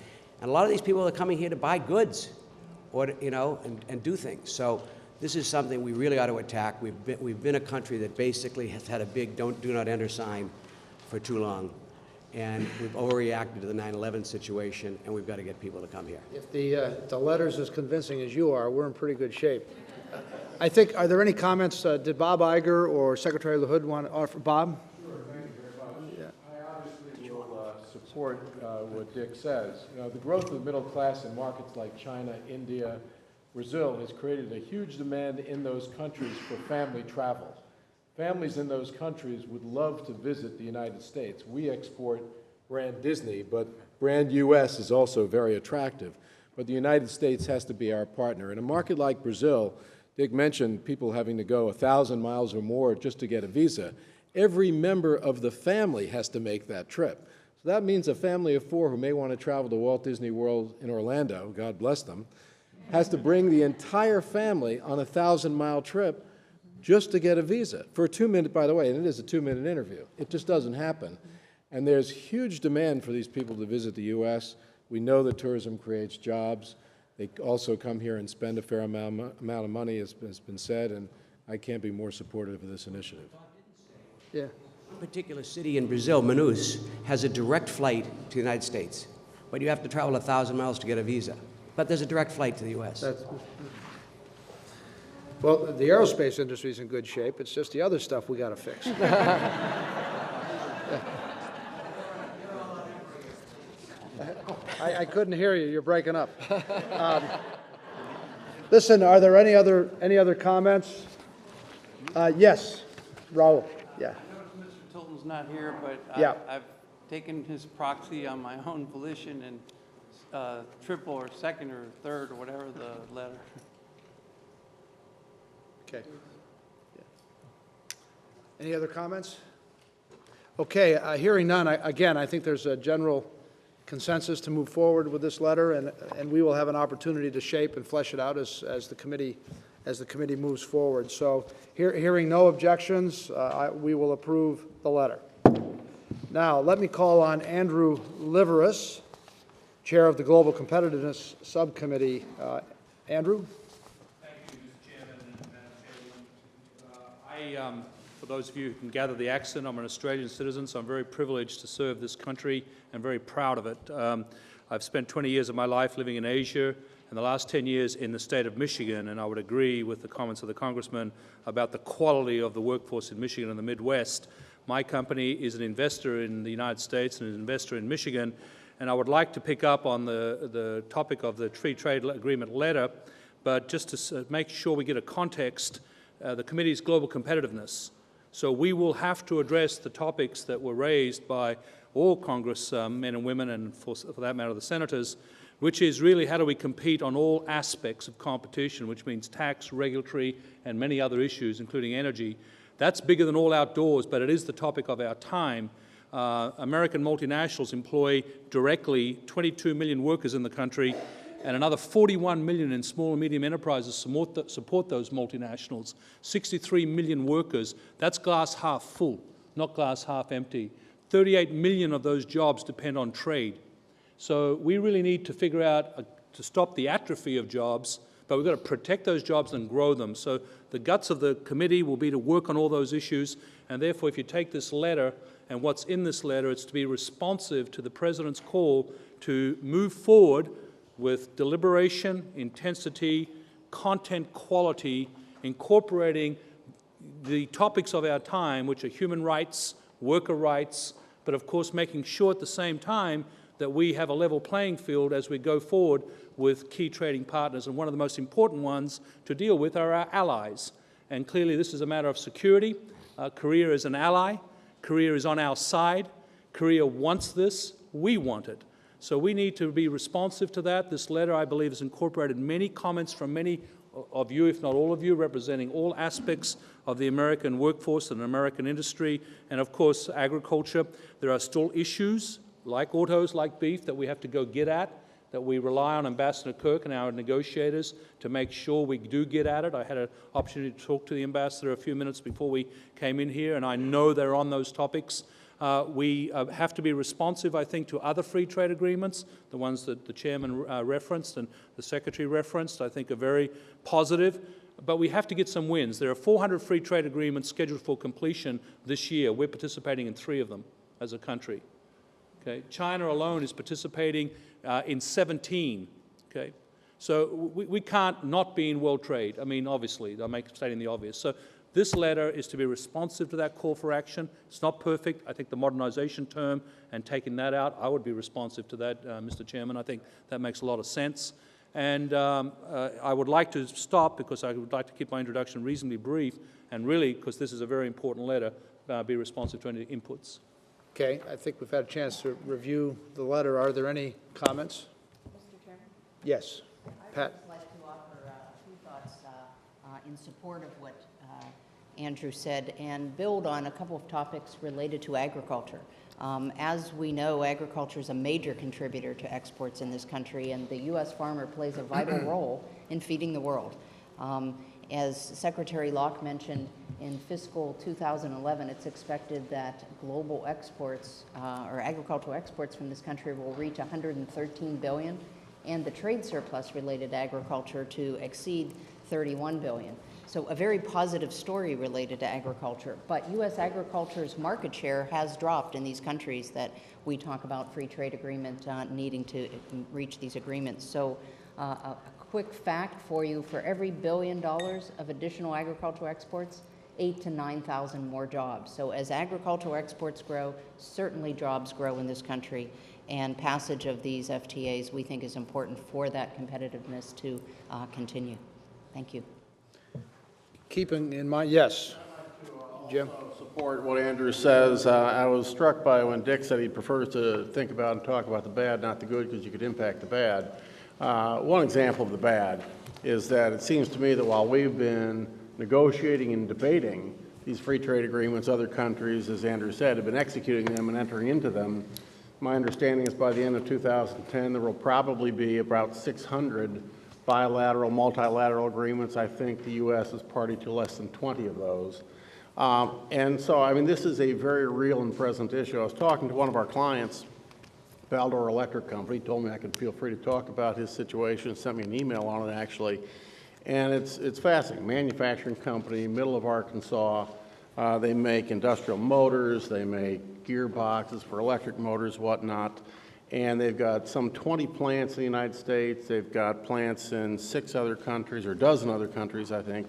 a lot of these people are coming here to buy goods, or and do things. So this is something we really ought to attack. We've been a country that basically has had a big do not enter sign for too long, and we've overreacted to the 9/11 situation, and we've got to get people to come here. If the letter's as convincing as you are, we're in pretty good shape. I think, are there any comments? Did Bob Iger or Secretary LaHood want to offer? Bob? Sure, thank you very much. Yeah. I obviously will support what Dick says. The growth of the middle class in markets like China, India, Brazil has created a huge demand in those countries for family travel. Families in those countries would love to visit the United States. We export brand Disney, but brand U.S. is also very attractive. But the United States has to be our partner. In a market like Brazil, Dick mentioned people having to go 1,000 miles or more just to get a visa. Every member of the family has to make that trip. So that means a family of 4 who may want to travel to Walt Disney World in Orlando, God bless them, has to bring the entire family on a 1,000-mile trip just to get a visa for a 2-minute, by the way, and it is a 2-minute interview. It just doesn't happen. And there's huge demand for these people to visit the U.S. We know that tourism creates jobs. They also come here and spend a fair amount of money, as has been said, and I can't be more supportive of this initiative. Yeah. One particular city in Brazil, Manaus, has a direct flight to the United States but you have to travel 1,000 miles to get a visa. But there's a direct flight to the U.S. Well, the aerospace industry's in good shape. It's just the other stuff we got to fix. I couldn't hear you. You're breaking up. Listen, are there any other comments? Yes, Raul. Yeah. Mr. Tilton's not here, but Yeah. I've taken his proxy on my own volition and triple or second or third or whatever the letter. Okay. Any other comments? Okay, hearing none, I think there's a general consensus to move forward with this letter, and we will have an opportunity to shape and flesh it out as the committee moves forward. So, hearing no objections, we will approve the letter. Now, let me call on Andrew Liveris, Chair of the Global Competitiveness Subcommittee. Andrew? Thank you, Mr. Chairman and Madam Chairwoman. For those of you who can gather the accent, I'm an Australian citizen, so I'm very privileged to serve this country and very proud of it. I've spent 20 years of my life living in Asia and the last 10 years in the state of Michigan, and I would agree with the comments of the Congressman about the quality of the workforce in Michigan and the Midwest. My company is an investor in the United States and an investor in Michigan, and I would like to pick up on the topic of the free trade agreement letter, but just to make sure we get a context, the committee's global competitiveness. So we will have to address the topics that were raised by all Congress men and women, and for that matter the senators, which is really how do we compete on all aspects of competition, which means tax, regulatory, and many other issues, including energy. That's bigger than all outdoors, but it is the topic of our time. American multinationals employ directly 22 million workers in the country, and another 41 million in small and medium enterprises support those multinationals. 63 million workers. That's glass half full, not glass half empty. 38 million of those jobs depend on trade. So we really need to figure out to stop the atrophy of jobs, but we've got to protect those jobs and grow them. So the guts of the committee will be to work on all those issues, and therefore if you take this letter and what's in this letter, it's to be responsive to the President's call to move forward with deliberation, intensity, content quality, incorporating the topics of our time, which are human rights, worker rights, but of course making sure at the same time that we have a level playing field as we go forward with key trading partners. And one of the most important ones to deal with are our allies. And clearly this is a matter of security. Korea is an ally. Korea is on our side. Korea wants this. We want it. So we need to be responsive to that. This letter, I believe, has incorporated many comments from many of you, if not all of you, representing all aspects of the American workforce and American industry, and of course agriculture. There are still issues like autos, like beef, that we have to go get at, that we rely on Ambassador Kirk and our negotiators to make sure we do get at it. I had an opportunity to talk to the ambassador a few minutes before we came in here, and I know they're on those topics. We have to be responsive, I think, to other free trade agreements. The ones that the chairman referenced and the secretary referenced, I think, are very positive. But we have to get some wins. There are 400 free trade agreements scheduled for completion this year. We're participating in 3 of them as a country. Okay? China alone is participating in 17. Okay? So we can't not be in world trade. I mean, obviously, I'm stating the obvious. So this letter is to be responsive to that call for action. It's not perfect. I think the modernization term and taking that out, I would be responsive to that, Mr. Chairman. I think that makes a lot of sense. And I would like to stop because I would like to keep my introduction reasonably brief and really, because this is a very important letter, be responsive to any inputs. Okay, I think we've had a chance to review the letter. Are there any comments? Mr. Chairman? Yes. Pat? I'd like to offer a few thoughts in support of what Andrew said and build on a couple of topics related to agriculture. As we know, agriculture is a major contributor to exports in this country, and the U.S. farmer plays a vital role in feeding the world. As Secretary Locke mentioned, in fiscal 2011, it's expected that global exports, or agricultural exports from this country will reach $113 billion, and the trade surplus related to agriculture to exceed $31 billion. So a very positive story related to agriculture. But U.S. agriculture's market share has dropped in these countries that we talk about free trade agreement needing to reach these agreements. So a quick fact for you, for every $1 billion of additional agricultural exports, 8,000 to 9,000 more jobs. So as agricultural exports grow, certainly jobs grow in this country, and passage of these FTAs we think is important for that competitiveness to continue. Thank you. Keeping in mind, yes, Jim? Support what Andrew says. I was struck by when Dick said he prefers to think about and talk about the bad, not the good, because you could impact the bad. One example of the bad is that it seems to me that while we've been negotiating and debating these free trade agreements, other countries, as Andrew said, have been executing them and entering into them. My understanding is by the end of 2010, there will probably be about 600 bilateral, multilateral agreements. I think the U.S. is party to less than 20 of those. And so, I mean, this is a very real and present issue. I was talking to one of our clients, Baldor Electric Company, told me I could feel free to talk about his situation, sent me an email on it actually. And it's fascinating. Manufacturing company, middle of Arkansas. They make industrial motors, they make gearboxes for electric motors, whatnot. And they've got some 20 plants in the United States. They've got plants in 6 other countries, or a dozen other countries, I think,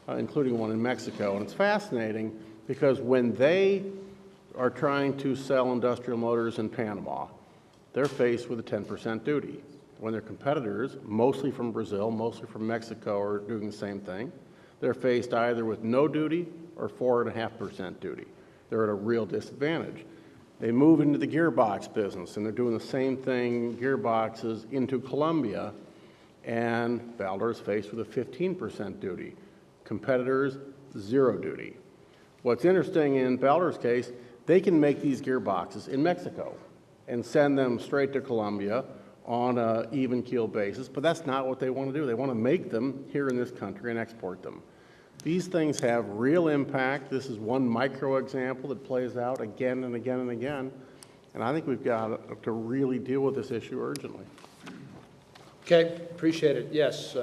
including one in Mexico. And it's fascinating because when they are trying to sell industrial motors in Panama, they're faced with a 10% duty. When their competitors, mostly from Brazil, mostly from Mexico, are doing the same thing, they're faced either with no duty or 4.5% duty. They're at a real disadvantage. They move into the gearbox business, and they're doing the same thing, gearboxes, into Colombia, and Baldor is faced with a 15% duty. Competitors, 0 duty. What's interesting in Baldor's case, they can make these gearboxes in Mexico and send them straight to Colombia on an even keel basis, but that's not what they want to do. They want to make them here in this country and export them. These things have real impact. This is one micro example that plays out again and again and again, and I think we've got to really deal with this issue urgently. Okay, appreciate it. Yes.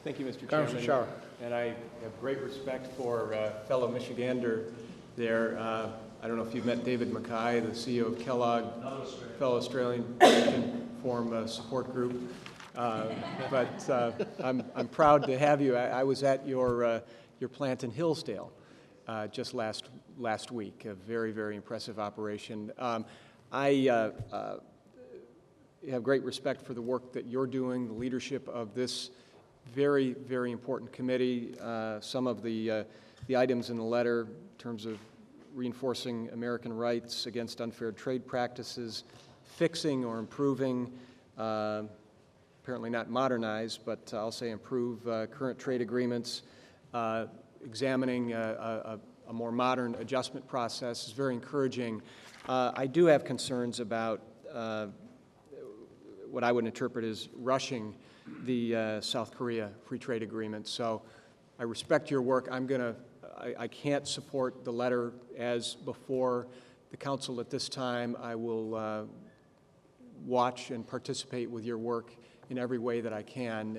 Thank you, Mr. Congressman Chairman. Schauer. And I have great respect for fellow Michigander there. I don't know if you've met David Mackay, the CEO of Kellogg, fellow Australian, can form a support group. But I'm proud to have you. I was at your plant in Hillsdale just last week. A very, very impressive operation. I have great respect for the work that you're doing, the leadership of this very, very important committee. Some of the items in the letter in terms of reinforcing American rights against unfair trade practices, fixing or improving, apparently not modernize, but I'll say improve current trade agreements, examining a more modern adjustment process is very encouraging. I do have concerns about what I would interpret as rushing the South Korea free trade agreement. So I respect your work. I can't support the letter as before the Council at this time. I will watch and participate with your work in every way that I can,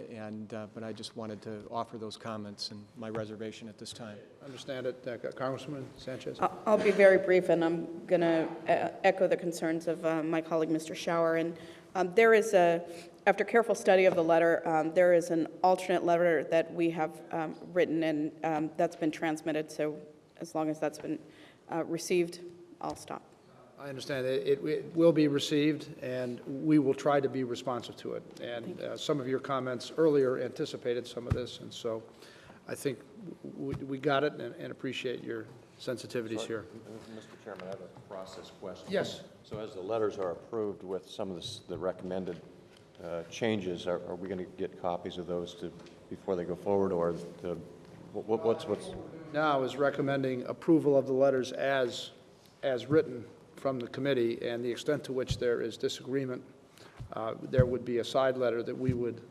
but I just wanted to offer those comments and my reservation at this time. Understand it. Congressman Sanchez? I'll be very brief, and I'm going to echo the concerns of my colleague, Mr. Schauer. And there is after careful study of the letter, there is an alternate letter that we have written, and that's been transmitted. So as long as that's been received, I'll stop. I understand. It will be received, and we will try to be responsive to it. And some of your comments earlier anticipated some of this, and so I think we got it and appreciate your sensitivities here. Mr. Chairman, I have a process question. Yes. So as the letters are approved with some of the recommended changes, are we going to get copies of those before they go forward, or what's? No, I was recommending approval of the letters as written from the committee, and the extent to which there is disagreement, there would be a side letter that we would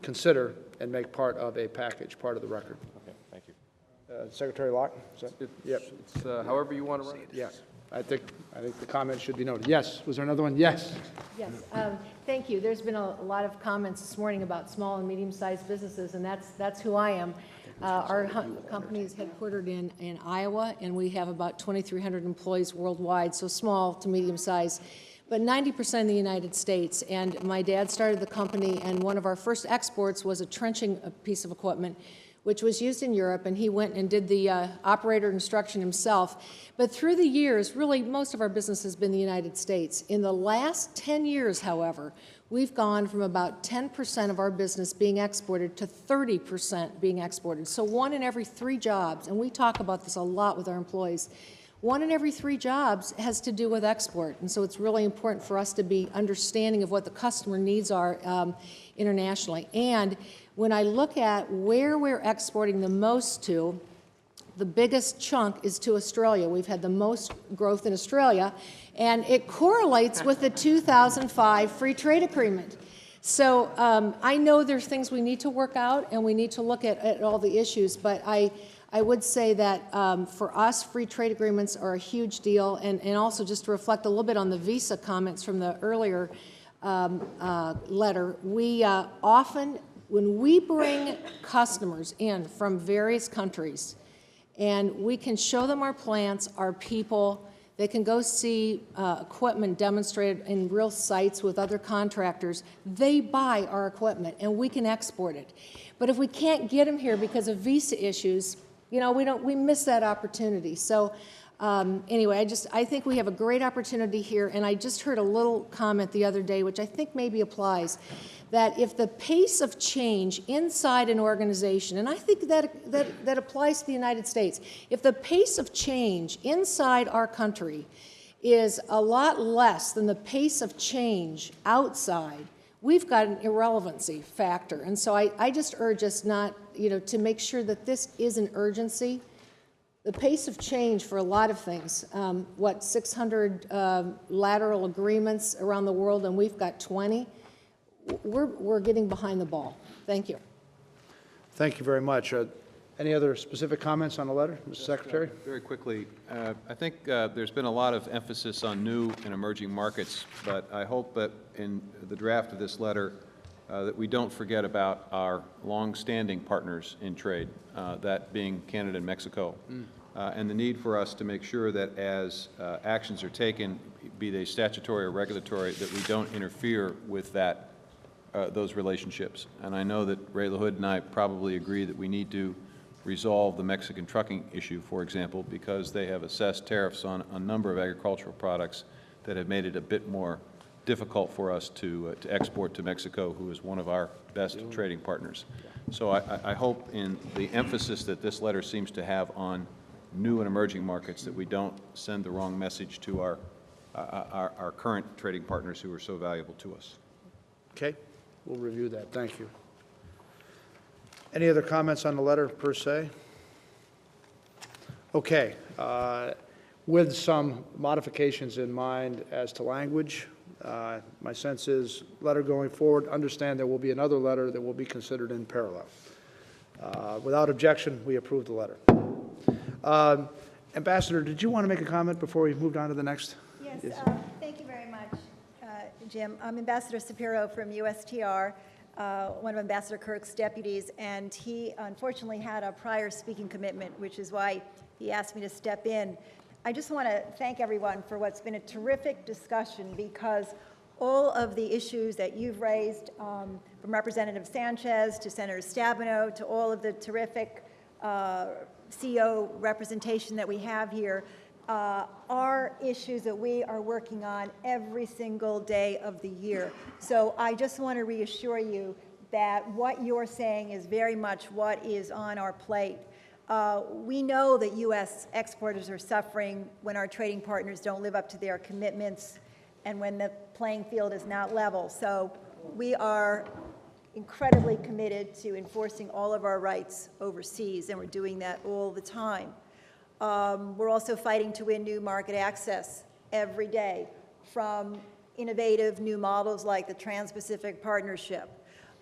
consider and make part of a package, part of the record. Okay, thank you. Secretary Locke? Yep. It's however you want to write it. Yes. I think the comment should be noted. Yes. Was there another one? Yes. Yes. Thank you. There's been a lot of comments this morning about small and medium-sized businesses, and that's who I am. Our company is headquartered in Iowa, and we have about 2,300 employees worldwide, so small to medium size, but 90% in the United States. And my dad started the company, and one of our first exports was a trenching piece of equipment, which was used in Europe, and he went and did the operator instruction himself. But through the years, really, most of our business has been the United States. In the last 10 years, however, we've gone from about 10% of our business being exported to 30% being exported. So 1 in every 3 jobs, and we talk about this a lot with our employees, 1 in every 3 jobs has to do with export. And so it's really important for us to be understanding of what the customer needs are internationally. And when I look at where we're exporting the most to, the biggest chunk is to Australia. We've had the most growth in Australia, and it correlates with the 2005 free trade agreement. So I know there's things we need to work out, and we need to look at all the issues, but I would say that for us, free trade agreements are a huge deal, and also just to reflect a little bit on the visa comments from the earlier letter, we often, when we bring customers in from various countries, and we can show them our plants, our people, they can go see equipment demonstrated in real sites with other contractors, they buy our equipment, and we can export it. But if we can't get them here because of visa issues, you know, we miss that opportunity. So anyway, I think we have a great opportunity here, and I just heard a little comment the other day, which I think maybe applies, that if the pace of change inside an organization, and I think that applies to the United States, if the pace of change inside our country is a lot less than the pace of change outside, we've got an irrelevancy factor. And so I just urge us not, you know, to make sure that this is an urgency. The pace of change for a lot of things, 600 lateral agreements around the world, and we've got 20. We're getting behind the ball. Thank you. Thank you very much. Any other specific comments on the letter, Mr. Secretary? Very quickly, I think there's been a lot of emphasis on new and emerging markets, but I hope that in the draft of this letter that we don't forget about our long-standing partners in trade, that being Canada and Mexico, and the need for us to make sure that as actions are taken, be they statutory or regulatory, that we don't interfere with that those relationships. And I know that Ray LaHood and I probably agree that we need to resolve the Mexican trucking issue, for example, because they have assessed tariffs on a number of agricultural products that have made it a bit more difficult for us to export to Mexico, who is one of our best trading partners. So I hope in the emphasis that this letter seems to have on new and emerging markets that we don't send the wrong message to our current trading partners who are so valuable to us. Okay, we'll review that. Thank you. Any other comments on the letter per se? Okay, with some modifications in mind as to language, my sense is letter going forward, understand there will be another letter that will be considered in parallel. Without objection, we approve the letter. Ambassador, did you want to make a comment before we moved on to the next? Yes, thank you very much, Jim. I'm Ambassador Sapiro from USTR, one of Ambassador Kirk's deputies, and he unfortunately had a prior speaking commitment, which is why he asked me to step in. I just want to thank everyone for what's been a terrific discussion, because all of the issues that you've raised, from Representative Sanchez to Senator Stabenow to all of the terrific CEO representation that we have here, are issues that we are working on every single day of the year. So I just want to reassure you that what you're saying is very much what is on our plate. We know that U.S. exporters are suffering when our trading partners don't live up to their commitments and when the playing field is not level. So we are incredibly committed to enforcing all of our rights overseas, and we're doing that all the time. We're also fighting to win new market access every day, from innovative new models like the Trans-Pacific Partnership,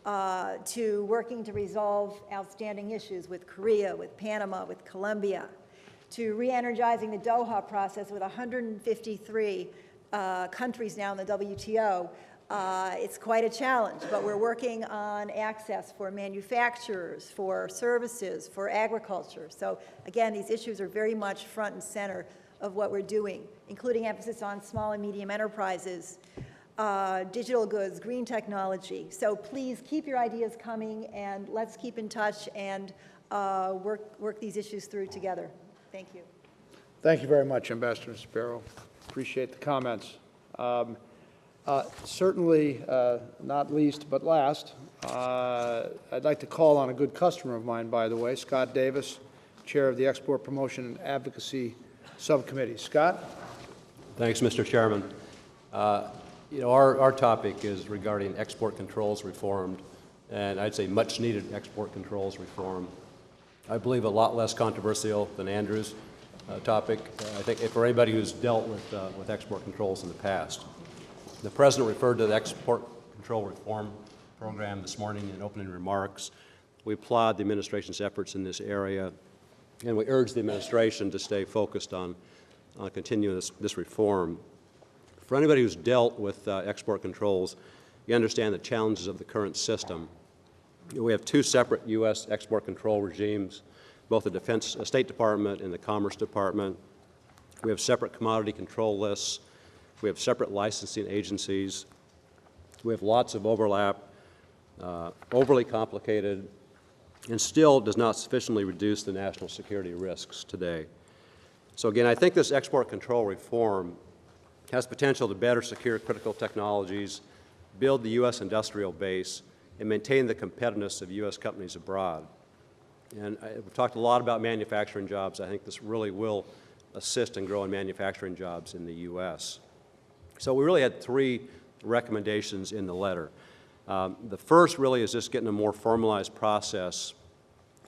to working to resolve outstanding issues with Korea, with Panama, with Colombia, to re-energizing the Doha process with 153 countries now in the WTO. It's quite a challenge, but we're working on access for manufacturers, for services, for agriculture. So again, these issues are very much front and center of what we're doing, including emphasis on small and medium enterprises, digital goods, green technology. So please keep your ideas coming, and let's keep in touch and work these issues through together. Thank you. Thank you very much, Ambassador Spiro. Appreciate the comments. Certainly, not least but last, I'd like to call on a good customer of mine, by the way, Scott Davis, Chair of the Export Promotion and Advocacy Subcommittee. Scott? Thanks, Mr. Chairman. You know, our topic is regarding export controls reformed, and I'd say much-needed export controls reform. I believe a lot less controversial than Andrew's topic, I think, for anybody who's dealt with export controls in the past. The President referred to the Export Control Reform Program this morning in opening remarks. We applaud the administration's efforts in this area, and we urge the administration to stay focused on continuing this reform. For anybody who's dealt with export controls, you understand the challenges of the current system. We have two separate U.S. export control regimes, both the State Department and the Commerce Department. We have separate commodity control lists. We have separate licensing agencies. We have lots of overlap, overly complicated, and still does not sufficiently reduce the national security risks today. So again, I think this export control reform has potential to better secure critical technologies, build the U.S. industrial base, and maintain the competitiveness of U.S. companies abroad. And we've talked a lot about manufacturing jobs. I think this really will assist in growing manufacturing jobs in the U.S. So we really had three recommendations in the letter. The first really is just getting a more formalized process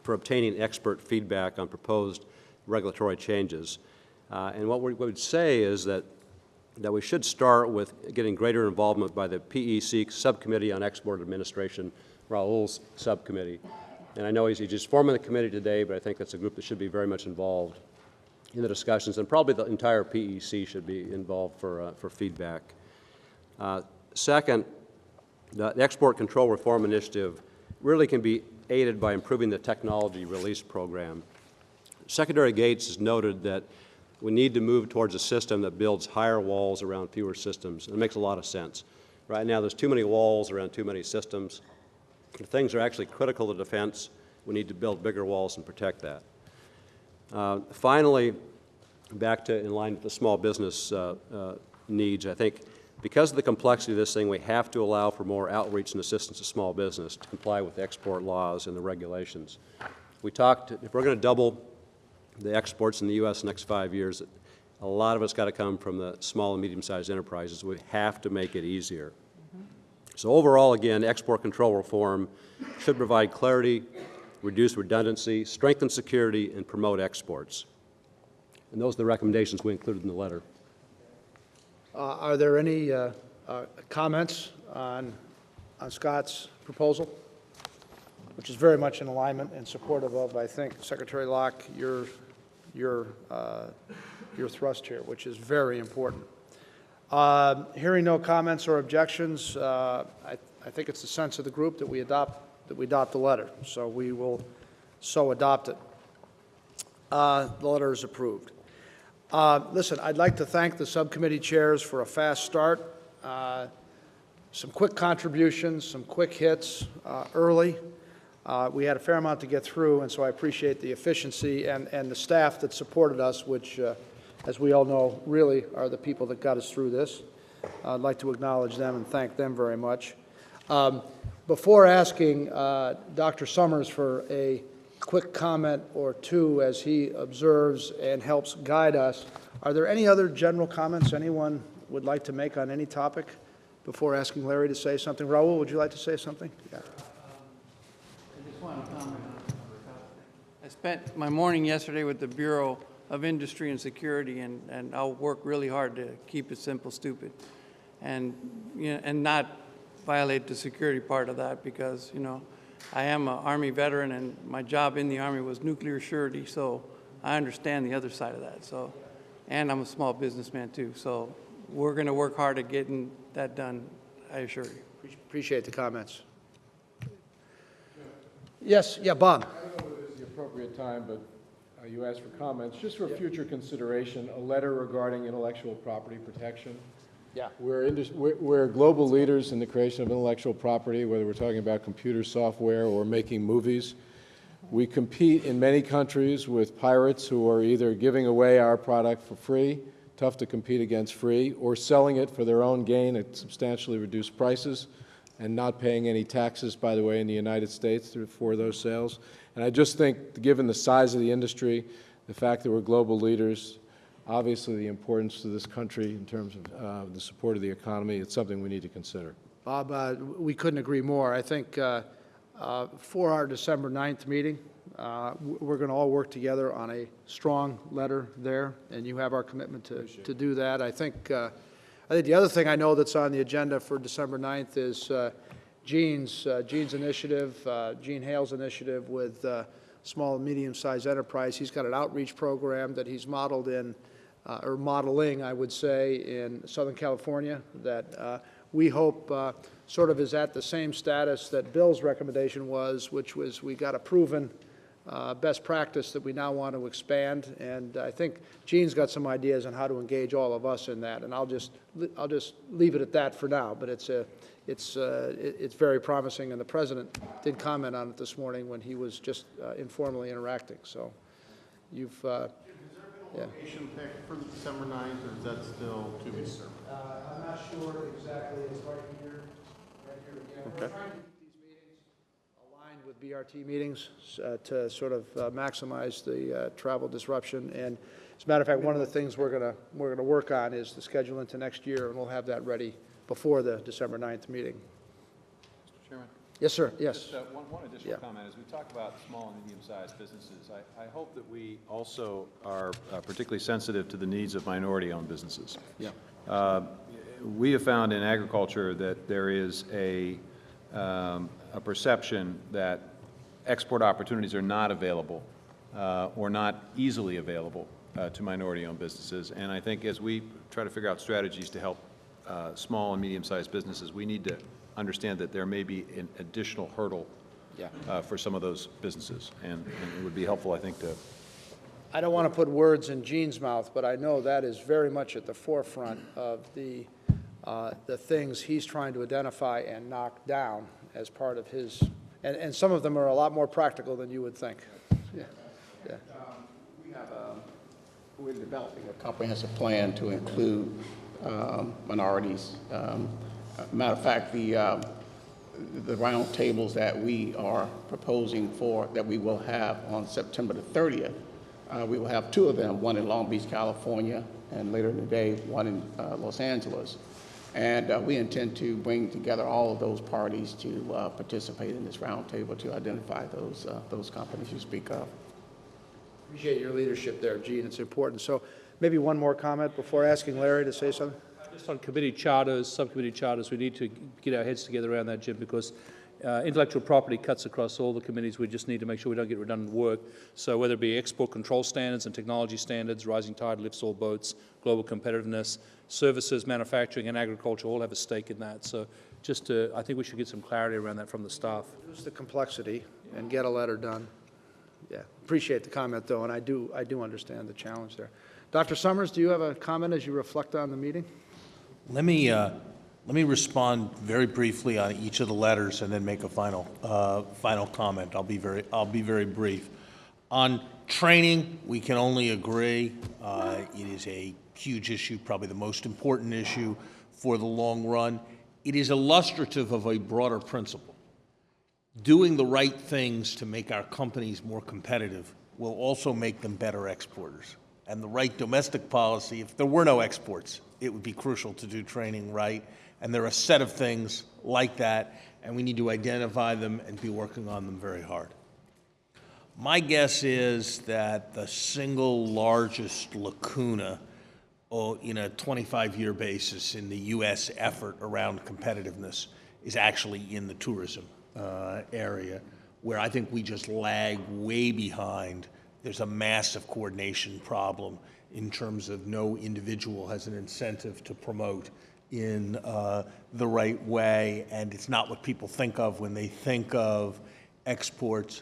for obtaining expert feedback on proposed regulatory changes. And what we would say is that we should start with getting greater involvement by the PEC Subcommittee on Export Administration, Raul's subcommittee. And I know he's just forming the committee today, but I think that's a group that should be very much involved in the discussions, and probably the entire PEC should be involved for feedback. Second, the Export Control Reform Initiative really can be aided by improving the technology release program. Secretary Gates has noted that we need to move towards a system that builds higher walls around fewer systems. And it makes a lot of sense. Right now, there's too many walls around too many systems. If things are actually critical to defense, we need to build bigger walls and protect that. Finally, back to in line with the small business needs, I think because of the complexity of this thing, we have to allow for more outreach and assistance to small business to comply with the export laws and the regulations. We talked, if we're going to double the exports in the U.S. in the next 5 years, a lot of it's got to come from the small and medium-sized enterprises. We have to make it easier. So overall, again, export control reform should provide clarity, reduce redundancy, strengthen security, and promote exports. And those are the recommendations we included in the letter. Are there any comments on Scott's proposal, which is very much in alignment and supportive of, I think, Secretary Locke, your thrust here, which is very important. Hearing no comments or objections, I think it's the sense of the group that we adopt the letter. So we will so adopt it. The letter is approved. Listen, I'd like to thank the subcommittee chairs for a fast start. Some quick contributions, some quick hits early. We had a fair amount to get through, and so I appreciate the efficiency and the staff that supported us, which, as we all know, really are the people that got us through this. I'd like to acknowledge them and thank them very much. Before asking Dr. Summers for a quick comment or two as he observes and helps guide us, are there any other general comments anyone would like to make on any topic before asking Larry to say something? Raul, would you like to say something? Yeah. I just want to comment on I spent my morning yesterday with the Bureau of Industry and Security, and I'll work really hard to keep it simple, stupid, and not violate the security part of that, because I am an Army veteran, and my job in the Army was nuclear surety, so I understand the other side of that. So, and I'm a small businessman too, so we're going to work hard at getting that done I assure you. Appreciate the comments. Yes, yeah, Bob. I don't know whether this is the appropriate time, but you asked for comments. Just for future consideration, a letter regarding intellectual property protection. Yeah. We're global leaders in the creation of intellectual property, whether we're talking about computer software or making movies. We compete in many countries with pirates who are either giving away our product for free, tough to compete against free, or selling it for their own gain at substantially reduced prices and not paying any taxes, by the way, in the United States for those sales. And I just think, given the size of the industry, the fact that we're global leaders, obviously the importance to this country in terms of the support of the economy, it's something we need to consider. Bob, we couldn't agree more. I think for our December 9th meeting, we're going to all work together on a strong letter there, and you have our commitment to do that. I think the other thing I know that's on the agenda for December 9th is Gene's initiative, Gene Hale's initiative with small and medium-sized enterprise. He's got an outreach program that he's modeled in, or modeling, I would say, in Southern California that we hope sort of is at the same status that Bill's recommendation was, which was we got a proven best practice that we now want to expand. And I think Gene's got some ideas on how to engage all of us in that. And I'll just leave it at that for now. But it's very promising, and the President did comment on it this morning when he was just informally interacting. So you've Yeah. Location picked for December 9th, or is that still to be determined? I'm not sure exactly. It's right here again. Okay. We're trying to keep these meetings aligned with BRT meetings to sort of maximize the travel disruption. And as a matter of fact, one of the things we're gonna work on is the schedule into next year, and we'll have that ready before the December 9th meeting. Mr. Chairman? Yes, sir. Yes. Just one additional comment. As we talk about small and medium-sized businesses, I hope that we also are particularly sensitive to the needs of minority-owned businesses. Yeah. We have found in agriculture that there is a perception that export opportunities are not available or not easily available to minority-owned businesses. And I think as we try to figure out strategies to help small and medium-sized businesses, we need to understand that there may be an additional hurdle for some of those businesses, and it would be helpful, I think, to... I don't want to put words in Gene's mouth, but I know that is very much at the forefront of the things he's trying to identify and knock down as part of his, and some of them are a lot more practical than you would think. Yeah. Yeah. We're developing a comprehensive plan to include minorities. Matter of fact, the round tables that we are proposing that we will have on September the 30th, we will have two of them, one in Long Beach, California, and later in the day, one in Los Angeles. And we intend to bring together all of those parties to participate in this roundtable to identify those companies you speak of. Appreciate your leadership there, Gene. It's important. So maybe one more comment before asking Larry to say something. Just on committee charters, subcommittee charters, we need to get our heads together around that, Jim, because intellectual property cuts across all the committees. We just need to make sure we don't get redundant work. So whether it be export control standards and technology standards, rising tide lifts all boats, global competitiveness, services, manufacturing, and agriculture all have a stake in that. So just I think we should get some clarity around that from the staff. Reduce the complexity and get a letter done. Yeah, appreciate the comment, though, and I do understand the challenge there. Dr. Summers, do you have a comment as you reflect on the meeting? Let me respond very briefly on each of the letters and then make a final comment. I'll be very brief. On training, we can only agree. It is a huge issue, probably the most important issue for the long run. It is illustrative of a broader principle. Doing the right things to make our companies more competitive will also make them better exporters. And the right domestic policy, if there were no exports, it would be crucial to do training right. And there are a set of things like that, and we need to identify them and be working on them very hard. My guess is that the single largest lacuna in a 25-year basis in the U.S. effort around competitiveness is actually in the tourism area, where I think we just lag way behind. There's a massive coordination problem in terms of no individual has an incentive to promote in the right way, and it's not what people think of when they think of exports.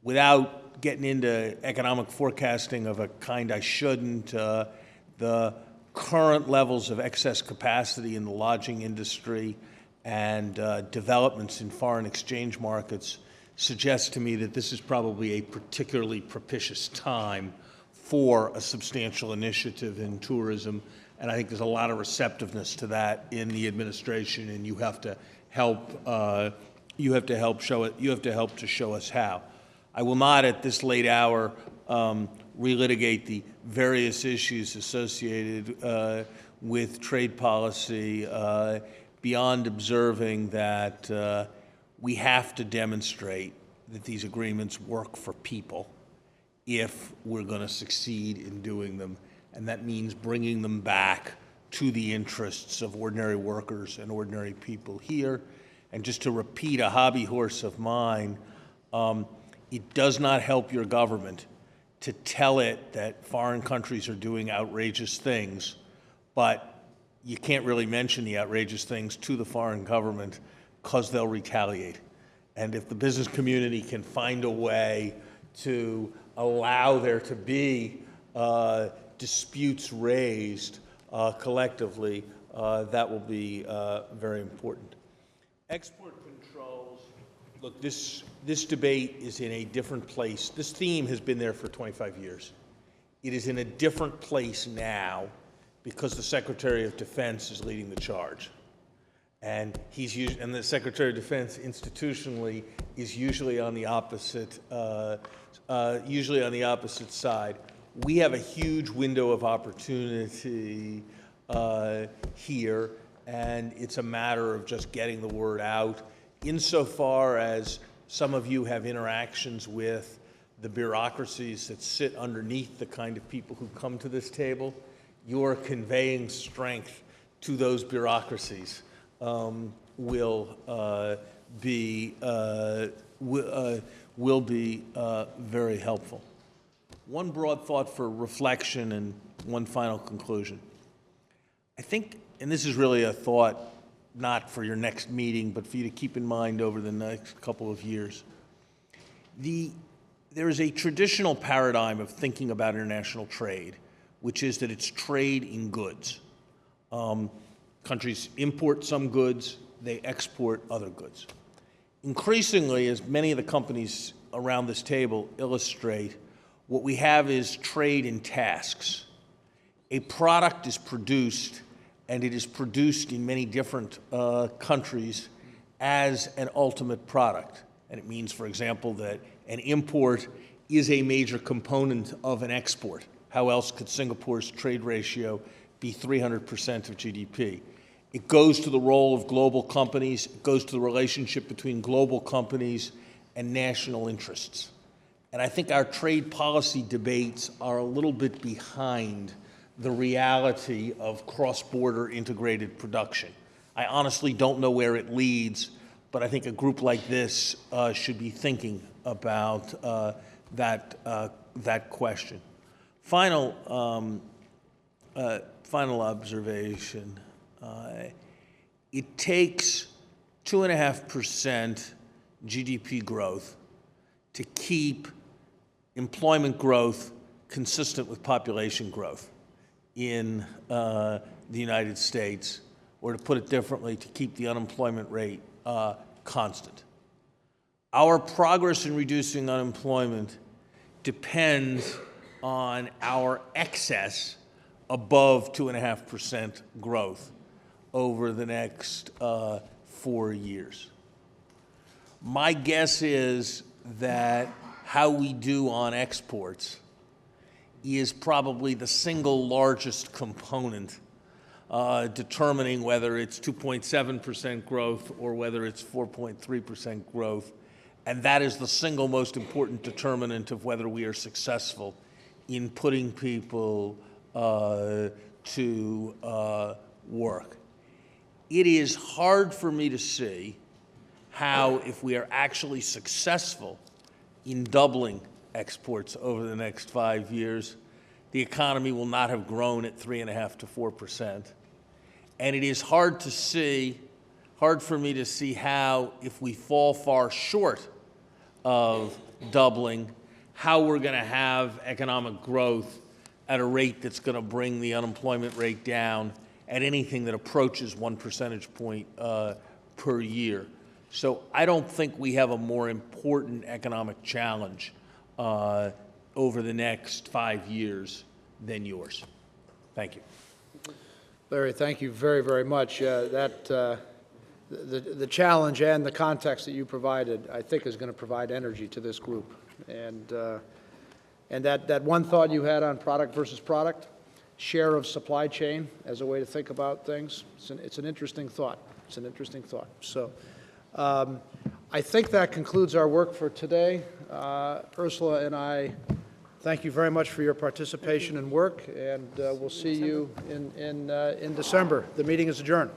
Without getting into economic forecasting of a kind I shouldn't, the current levels of excess capacity in the lodging industry and developments in foreign exchange markets suggest to me that this is probably a particularly propitious time for a substantial initiative in tourism. And I think there's a lot of receptiveness to that in the administration, and you have to help. You have to help show it. You have to help to show us how. I will not, at this late hour, relitigate the various issues associated with trade policy beyond observing that we have to demonstrate that these agreements work for people if we're going to succeed in doing them. And that means bringing them back to the interests of ordinary workers and ordinary people here. And just to repeat a hobby horse of mine, it does not help your government to tell it that foreign countries are doing outrageous things, but you can't really mention the outrageous things to the foreign government because they'll retaliate. And if the business community can find a way to allow there to be disputes raised collectively, that will be very important. Export controls, look, this debate is in a different place. This theme has been there for 25 years. It is in a different place now because the Secretary of Defense is leading the charge. And the Secretary of Defense institutionally is usually on the opposite side. We have a huge window of opportunity here, and it's a matter of just getting the word out. Insofar as some of you have interactions with the bureaucracies that sit underneath the kind of people who come to this table, you're conveying strength to those bureaucracies. Will be very helpful. One broad thought for reflection and one final conclusion. I think, and this is really a thought not for your next meeting, but for you to keep in mind over the next couple of years. There is a traditional paradigm of thinking about international trade, which is that it's trade in goods. Countries import some goods, they export other goods. Increasingly, as many of the companies around this table illustrate, what we have is trade in tasks. A product is produced, and it is produced in many different countries as an ultimate product. And it means, for example, that an import is a major component of an export. How else could Singapore's trade ratio be 300% of GDP? It goes to the role of global companies. It goes to the relationship between global companies and national interests. And I think our trade policy debates are a little bit behind the reality of cross-border integrated production. I honestly don't know where it leads, but I think a group like this should be thinking about that question. Final observation. It takes 2.5% GDP growth to keep employment growth consistent with population growth in the United States, or to put it differently, to keep the unemployment rate constant. Our progress in reducing unemployment depends on our excess above 2.5% growth over the next 4 years. My guess is that how we do on exports is probably the single largest component determining whether it's 2.7% growth or whether it's 4.3% growth. And that is the single most important determinant of whether we are successful in putting people to work. It is hard for me to see how, if we are actually successful in doubling exports over the next 5 years, the economy will not have grown at 3.5% to 4%. And it is hard for me to see how, if we fall far short of doubling, how we're going to have economic growth at a rate that's going to bring the unemployment rate down at anything that approaches 1 percentage point per year. So I don't think we have a more important economic challenge over the next 5 years than yours. Thank you. Larry, thank you very, very much. The challenge and the context that you provided, I think, is going to provide energy to this group. And that one thought you had on product versus product, share of supply chain as a way to think about things, it's an interesting thought. It's an interesting thought. So I think that concludes our work for today. Ursula and I thank you very much for your participation and work, and we'll see you in December. The meeting is adjourned.